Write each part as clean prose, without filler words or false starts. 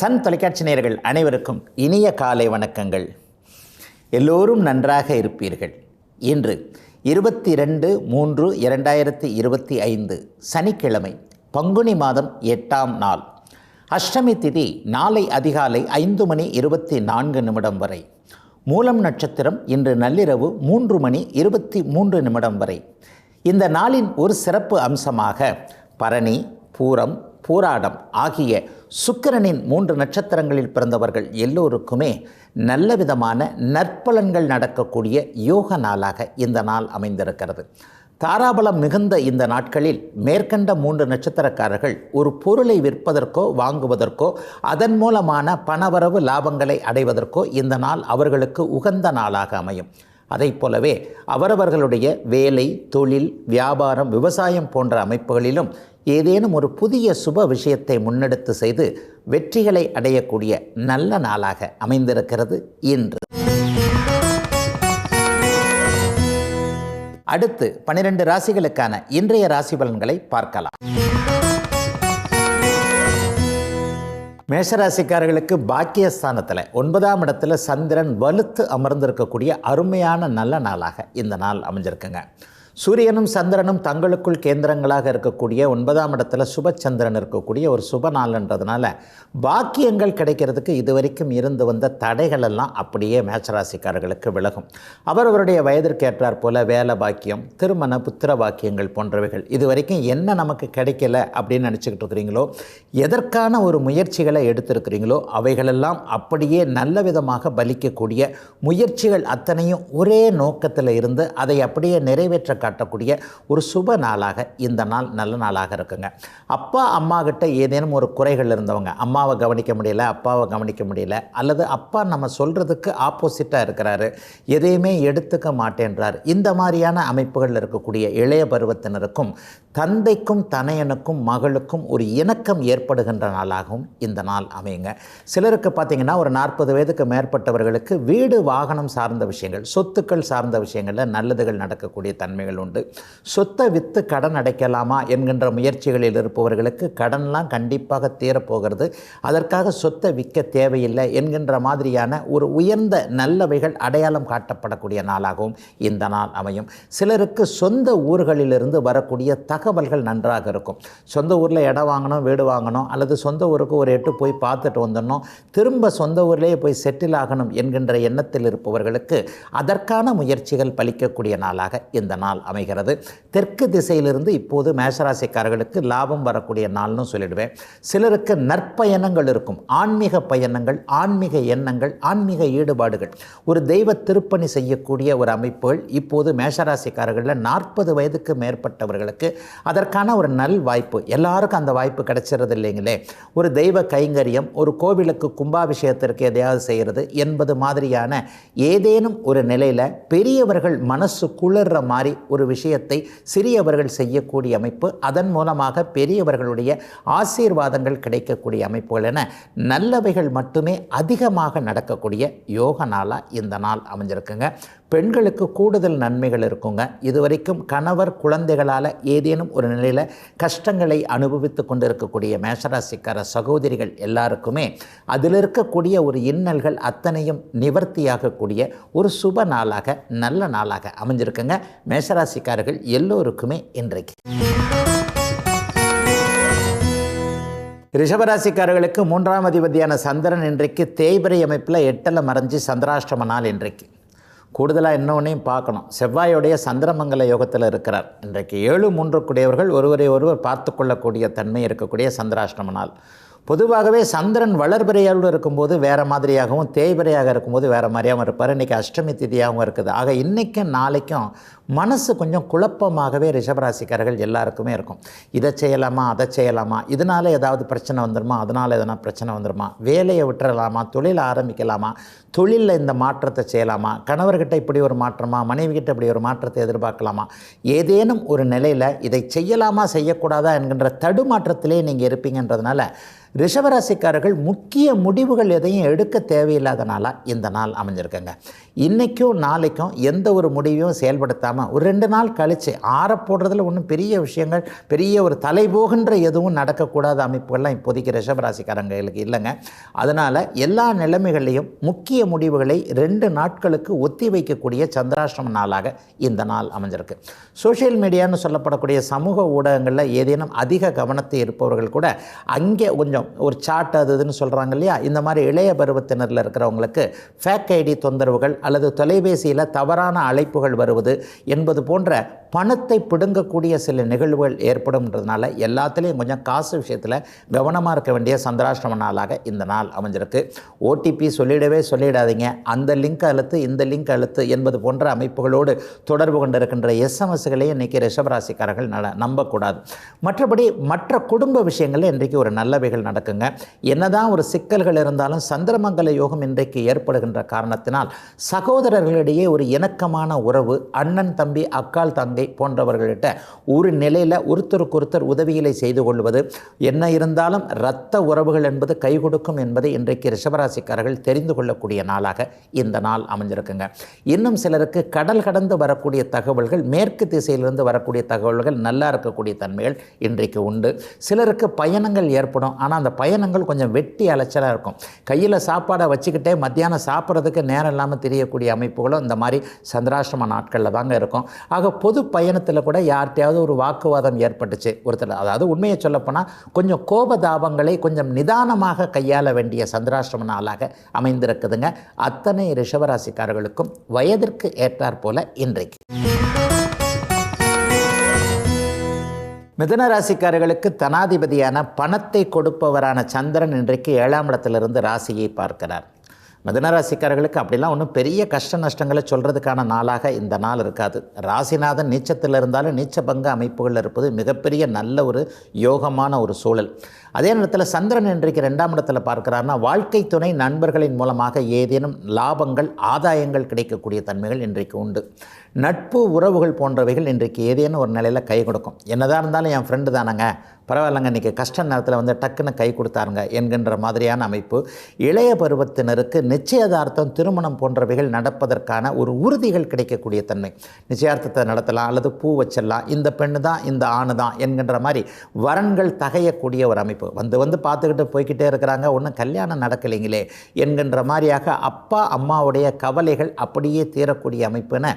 Sun தொலைக்காட்சி நேயர்கள் அனைவருக்கும் இனிய காலை வணக்கங்கள். எல்லோரும் நன்றாக இருப்பீர்கள். இன்று 22/3/2025 சனிக்கிழமை, பங்குனி மாதம் 8ஆம் நாள். அஷ்டமி திதி நாளை அதிகாலை 5:24 வரை. மூலம் நட்சத்திரம் இன்று நள்ளிரவு 3:23 வரை. இந்த நாளின் ஒரு சிறப்பு அம்சமாக பரணி, பூரம், பூராடம் ஆகிய சுக்கிரனின் 3 நட்சத்திரங்களில் பிறந்தவர்கள் எல்லோருக்குமே நல்ல விதமான நற்பலன்கள் நடக்கக்கூடிய யோக நாளாக இந்த நாள் அமைந்திருக்கிறது. தாராபலம் மிகுந்த இந்த நாட்களில் மேற்கண்ட 3 நட்சத்திரக்காரர்கள் ஒரு பொருளை விற்பதற்கோ வாங்குவதற்கோ அதன் மூலமான பணவரவு லாபங்களை அடைவதற்கோ இந்த நாள் அவர்களுக்கு உகந்த நாளாக அமையும். அதைப் போலவே அவரவர்களுடைய வேலை, தொழில், வியாபாரம், விவசாயம் போன்ற அமைப்புகளிலும் ஏதேனும் ஒரு புதிய சுப விஷயத்தை முன்னெடுத்து செய்து வெற்றிகளை அடையக்கூடிய நல்ல நாளாக அமைந்திருக்கிறது இன்று. அடுத்து 12 ராசிகளுக்கான இன்றைய ராசி பலன்களை பார்க்கலாம். மேஷராசிக்காரர்களுக்கு பாக்கியஸ்தானத்தில் 9ஆம் இடத்துல சந்திரன் வலுத்து அமர்ந்திருக்கக்கூடிய அருமையான நல்ல நாளாக இந்த நாள் அமைஞ்சிருக்குங்க. சூரியனும் சந்திரனும் தங்களுக்குள் கேந்திரங்களாக இருக்கக்கூடிய 9ஆம் இடத்துல சுபச்சந்திரன் இருக்கக்கூடிய ஒரு சுப நாள்ன்றதுனால பாக்கியங்கள் கிடைக்கிறதுக்கு இதுவரைக்கும் இருந்து வந்த தடைகள் எல்லாம் அப்படியே மேஷராசிக்காரர்களுக்கு விலகும். அவரவருடைய வயதிற்கு ஏற்றாற் போல வேலை பாக்கியம், திருமண, புத்திர பாக்கியங்கள் போன்றவைகள் இதுவரைக்கும் என்ன நமக்கு கிடைக்கல அப்படின்னு நினச்சிக்கிட்டு இருக்கிறீங்களோ, எதற்கான ஒரு முயற்சிகளை எடுத்திருக்கிறீங்களோ அவைகளெல்லாம் அப்படியே நல்ல விதமாக பலிக்கக்கூடிய முயற்சிகள் அத்தனையும் ஒரே நோக்கத்தில் இருந்து அதை அப்படியே நிறைவேற்ற காட்டக்கூடிய ஒரு சுப நாளாக இந்த நாள் நல்ல நாளாக இருக்குங்க. அப்பா அம்மா கிட்ட ஏதேனும் ஒரு குறைகள் இருந்தவங்க, அம்மாவை கவனிக்க முடியல, அப்பாவை கவனிக்க முடியல, அல்லது அப்பா நம்ம சொல்கிறதுக்கு ஆப்போசிட்டாக இருக்கிறாரு, எதையுமே எடுத்துக்க மாட்டேன்றார், இந்த மாதிரியான அமைப்புகள் இருக்கக்கூடிய இளைய பருவத்தினருக்கும் தந்தைக்கும் தனையனுக்கும் மகளுக்கும் ஒரு இணக்கம் ஏற்படுகின்ற நாளாகவும் இந்த நாள் அமையுங்க. சிலருக்கு பார்த்திங்கன்னா ஒரு 40 வயதுக்கு மேற்பட்டவர்களுக்கு வீடு வாகனம் சார்ந்த விஷயங்கள், சொத்துக்கள் சார்ந்த விஷயங்களில் நல்லதுகள் நடக்கக்கூடிய தன்மைகள் உண்டு. சொத்தை விற்று கடன் அடைக்கலாமா என்கின்ற முயற்சிகளில் இருப்பவர்களுக்கு கடன்லாம் கண்டிப்பாக தீரப்போகிறது. அதற்காக சொத்தை விற்க தேவையில்லை என்கின்ற மாதிரியான ஒரு உயர்ந்த நல்லவைகள் அடையாளம் காட்டப்படக்கூடிய நாளாகவும் இந்த நாள் அமையும். சிலருக்கு சொந்த ஊர்களிலிருந்து வரக்கூடிய தகவல்கள் நன்றாக இருக்கும். சொந்த ஊரில் இடம் வாங்கணும், வீடு வாங்கணும், அல்லது சொந்த ஊருக்கு ஒரு எட்டு போய் பார்த்துட்டு வந்துடணும், திரும்ப சொந்த ஊர்லேயே போய் செட்டில் ஆகணும் என்கின்ற எண்ணத்தில் இருப்பவர்களுக்கு அதற்கான முயற்சிகள் பலிக்கக்கூடிய நாளாக இந்த நாள் அமைகிறது. தெற்கு திசையிலிருந்து இப்போது மேஷராசிக்காரர்களுக்கு லாபம் வரக்கூடிய நாள்னு சொல்லிடுவேன். சிலருக்கு நற்பயணங்கள் இருக்கும், ஆன்மீக பயணங்கள், ஆன்மீக எண்ணங்கள், ஆன்மீக ஈடுபாடுகள், ஒரு தெய்வ திருப்பணி செய்யக்கூடிய ஒரு அமைப்புகள் இப்போது மேஷராசிக்காரர்களில் 40 வயதுக்கு மேற்பட்டவர்களுக்கு அதற்கான ஒரு நல் வாய்ப்பு. எல்லாருக்கும் அந்த வாய்ப்பு கிடைச்சிறது இல்லைங்களே. ஒரு தெய்வ கைங்கரியம், ஒரு கோவிலுக்கு கும்பாபிஷேகத்திற்கு எதையாவது செய்கிறது என்பது மாதிரியான ஏதேனும் ஒரு நிலையில் பெரியவர்கள் மனசு குளிர்ற மாதிரி ஒரு விஷயத்தை சிறியவர்கள் செய்யக்கூடிய அமைப்பு, அதன் மூலமாக பெரியவர்களுடைய ஆசீர்வாதங்கள் கிடைக்கக்கூடிய அமைப்புகள் என நல்லவைகள் மட்டுமே அதிகமாக நடக்கக்கூடிய யோக நாளாக இந்த நாள் அமைஞ்சிருக்குங்க. பெண்களுக்கு கூடுதல் நன்மைகள் இருக்குங்க. இதுவரைக்கும் கணவர் குழந்தைகளால் ஏதேனும் ஒரு நிலையில் கஷ்டங்களை அனுபவித்து கொண்டு இருக்கக்கூடிய மேஷராசிக்கார சகோதரிகள் எல்லாருக்குமே அதில் இருக்கக்கூடிய ஒரு இன்னல்கள் அத்தனையும் நிவர்த்தியாகக்கூடிய ஒரு சுப நாளாக நல்ல நாளாக அமைஞ்சிருக்குங்க. மேஷராசிக்காரர்கள் எல்லோருக்குமே இன்றைக்கு. ரிஷபராசிக்காரர்களுக்கு 3ஆம் அதிபதியான சந்திரன் இன்றைக்கு தேய்பிரை அமைப்பில் 8ல் மறைஞ்சி சந்திராஷ்டம நாள் இன்றைக்கு. கூடுதலாக இன்னொன்னையும் பார்க்கணும், செவ்வாயோடைய சந்திரமங்கல யோகத்தில் இருக்கிறார். இன்றைக்கு 7-3 கூடியவர்கள் ஒருவரை ஒருவர் பார்த்து கொள்ளக்கூடிய தன்மை இருக்கக்கூடிய சந்திராஷ்டம நாள். பொதுவாகவே சந்திரன் வளர்பிறையோடு இருக்கும்போது வேறு மாதிரியாகவும் தேய்பிரையாக இருக்கும்போது வேறு மாதிரியாகவும் இருப்பார். இன்றைக்கி அஷ்டமி திதியாகவும் இருக்குது. ஆக இன்றைக்கும் நாளைக்கும் மனசு கொஞ்சம் குழப்பமாகவே ரிஷபராசிக்காரர்கள் எல்லாருக்குமே இருக்கும். இதை செய்யலாமா, அதை செய்யலாமா, இதனால் ஏதாவது பிரச்சனை வந்துடுமா, அதனால் எதனா பிரச்சனை வந்துடுமா, வேலையை விட்டுறலாமா, தொழிலை ஆரம்பிக்கலாமா, தொழிலில் இந்த மாற்றத்தை செய்யலாமா, கணவர்கிட்ட இப்படி ஒரு மாற்றமா, மனைவிகிட்ட இப்படி ஒரு மாற்றத்தை எதிர்பார்க்கலாமா, ஏதேனும் ஒரு நிலையில் இதை செய்யலாமா செய்யக்கூடாதா என்கின்ற தடுமாற்றத்திலே நீங்கள் இருப்பீங்கன்றதுனால ரிஷபராசிக்காரர்கள் முக்கிய முடிவுகள் எதையும் எடுக்க தேவையில்லாதனால இந்த நாள் அமைஞ்சிருக்குங்க. இன்றைக்கும் நாளைக்கும் எந்த ஒரு முடிவையும் செயல்படுத்தாமல் இல்லாமல் ஒரு 2 நாள் கழித்து ஆற போடுறதுல ஒன்றும் பெரிய விஷயங்கள், பெரிய ஒரு தலை போகின்ற எதுவும் நடக்கக்கூடாத அமைப்புகள்லாம் இப்போதைக்கு ரிஷபராசிக்காரங்களுக்கு இல்லைங்க. அதனால் எல்லா நிலைமைகளையும் முக்கிய முடிவுகளை 2 நாட்களுக்கு ஒத்தி வைக்கக்கூடிய சந்திராஷ்டம நாளாக இந்த நாள் அமைஞ்சிருக்கு. சோஷியல் மீடியான்னு சொல்லப்படக்கூடிய சமூக ஊடகங்களில் ஏதேனும் அதிக கவனத்தை இருப்பவர்கள் கூட அங்கே கொஞ்சம் ஒரு சாட் அது இதுன்னு சொல்கிறாங்க இல்லையா, இந்த மாதிரி இளைய பருவத்தினரில் இருக்கிறவங்களுக்கு ஃபேக் ஐடி தொந்தரவுகள் அல்லது தொலைபேசியில் தவறான அழைப்புகள் வருவது என்பது போன்ற பணத்தை பிடுங்கக்கூடிய சில நிகழ்வுகள் ஏற்படும்ன்றதுனால எல்லாத்துலேயும் கொஞ்சம் காசு விஷயத்தில் கவனமாக இருக்க வேண்டிய சந்திராஷ்டம நாளாக இந்த நாள் அமைஞ்சிருக்கு. ஓடிபி சொல்லிடாதீங்க, அந்த லிங்க் அழுத்து இந்த லிங்க் அழுத்து என்பது போன்ற அமைப்புகளோடு தொடர்பு கொண்டிருக்கின்ற எஸ்எம்எஸ்களையும் இன்றைக்கி ரிஷபராசிக்காரர்கள் நம்பக்கூடாது. மற்றபடி மற்ற குடும்ப விஷயங்களில் இன்றைக்கு ஒரு நல்லவைகள் நடக்குங்க. என்னதான் ஒரு சிக்கல்கள் இருந்தாலும் சந்திரமங்கல யோகம் இன்றைக்கு ஏற்படுகின்ற காரணத்தினால் சகோதரர்களிடையே ஒரு இணக்கமான உறவு, அண்ணன் தம்பி அக்கால் தங்கை போன்றவர்களிட்ட ஒரு நிலையில் ஒருத்தருக்கொருத்தர் உதவிகளை செய்து கொள்வது, என்ன இருந்தாலும் இரத்த உறவுகள் என்பது கை கொடுக்கும் என்பதை இன்றைக்கு ரிஷபராசிக்காரர்கள் தெரிந்து கொள்ளக்கூடிய நாளாக இந்த நாள் அமைஞ்சிருக்குங்க. இன்னும் சிலருக்கு கடல் கடந்து வரக்கூடிய தகவல்கள், மேற்கு திசையிலிருந்து வரக்கூடிய தகவல்கள் நல்லா இருக்கக்கூடிய தன்மைகள் இன்றைக்கு உண்டு. சிலருக்கு பயணங்கள் ஏற்படும், ஆனால் அந்த பயணங்கள் கொஞ்சம் வெட்டி அலைச்சலாக இருக்கும். கையில் சாப்பாடை வச்சுக்கிட்டே மத்தியானம் சாப்பிட்றதுக்கு நேரம் இல்லாமல் தெரியக்கூடிய அமைப்புகளும் இந்த மாதிரி சந்திராஷ்டம நாட்களில் தாங்க இருக்கும். ஆக பொது பயணத்தில் கூட யார்கிட்டையாவது ஒரு வாக்குவாதம் ஏற்பட்டுச்சு ஒருத்தர், அதாவது உண்மையை சொல்லப்போனால் கொஞ்சம் கோபதாபங்களை கொஞ்சம் நிதானமாக கையாள வேண்டிய சந்திராஷ்டம நாளாக அமைந்திருக்குதுங்க. அத்தனை ரிஷபராசிக்காரர்களுக்கும் வயதிற்கு ஏற்றாற் போல இன்றைக்கு. மிதுன ராசிக்காரர்களுக்கு தனாதிபதியான பணத்தை கொடுப்பவரான சந்திரன் இன்றைக்கு 7ஆம் இடத்திலிருந்து ராசியை பார்க்கிறார். மிதுன ராசிக்காரர்களுக்கு அப்படிலாம் ஒன்றும் பெரிய கஷ்ட நஷ்டங்களை சொல்கிறதுக்கான நாளாக இந்த நாள் இருக்காது. ராசிநாதன் நீச்சத்தில் இருந்தாலும் நீச்ச பங்க அமைப்புகள் இருப்பது மிகப்பெரிய நல்ல ஒரு யோகமான ஒரு சூழல். அதே நேரத்தில் சந்திரன் இன்றைக்கு 2ஆம் இடத்துல பார்க்கிறார்னா வாழ்க்கை துணை நண்பர்களின் மூலமாக ஏதேனும் லாபங்கள் ஆதாயங்கள் கிடைக்கக்கூடிய தன்மைகள் இன்றைக்கு உண்டு. நட்பு உறவுகள் போன்றவைகள் இன்றைக்கு ஏதேனும் ஒரு நிலையில் கை கொடுக்கும். என்னதான் இருந்தாலும் என் ஃப்ரெண்டு தானங்க, பரவாயில்லைங்க, இன்றைக்கி கஷ்ட நேரத்தில் வந்து டக்குன்னு கை கொடுத்தாருங்க என்கின்ற மாதிரியான அமைப்பு. இளைய பருவத்தினருக்கு நிச்சயதார்த்தம், திருமணம் போன்றவைகள் நடப்பதற்கான ஒரு உறுதிகள் கிடைக்கக்கூடிய தன்மை. நிச்சயார்த்தத்தை நடத்தலாம் அல்லது பூ வச்சிடலாம், இந்த பெண்ணு தான் இந்த ஆணு தான் என்கின்ற மாதிரி வரன்கள் தகையக்கூடிய ஒரு அமைப்பு. வந்து பார்த்துக்கிட்டு போய்கிட்டே இருக்கிறாங்க, ஒன்றும் கல்யாணம் நடக்கலைங்களே என்கின்ற மாதிரியாக அப்பா அம்மாவுடைய கவலைகள் அப்படியே தீரக்கூடிய அமைப்புன்னு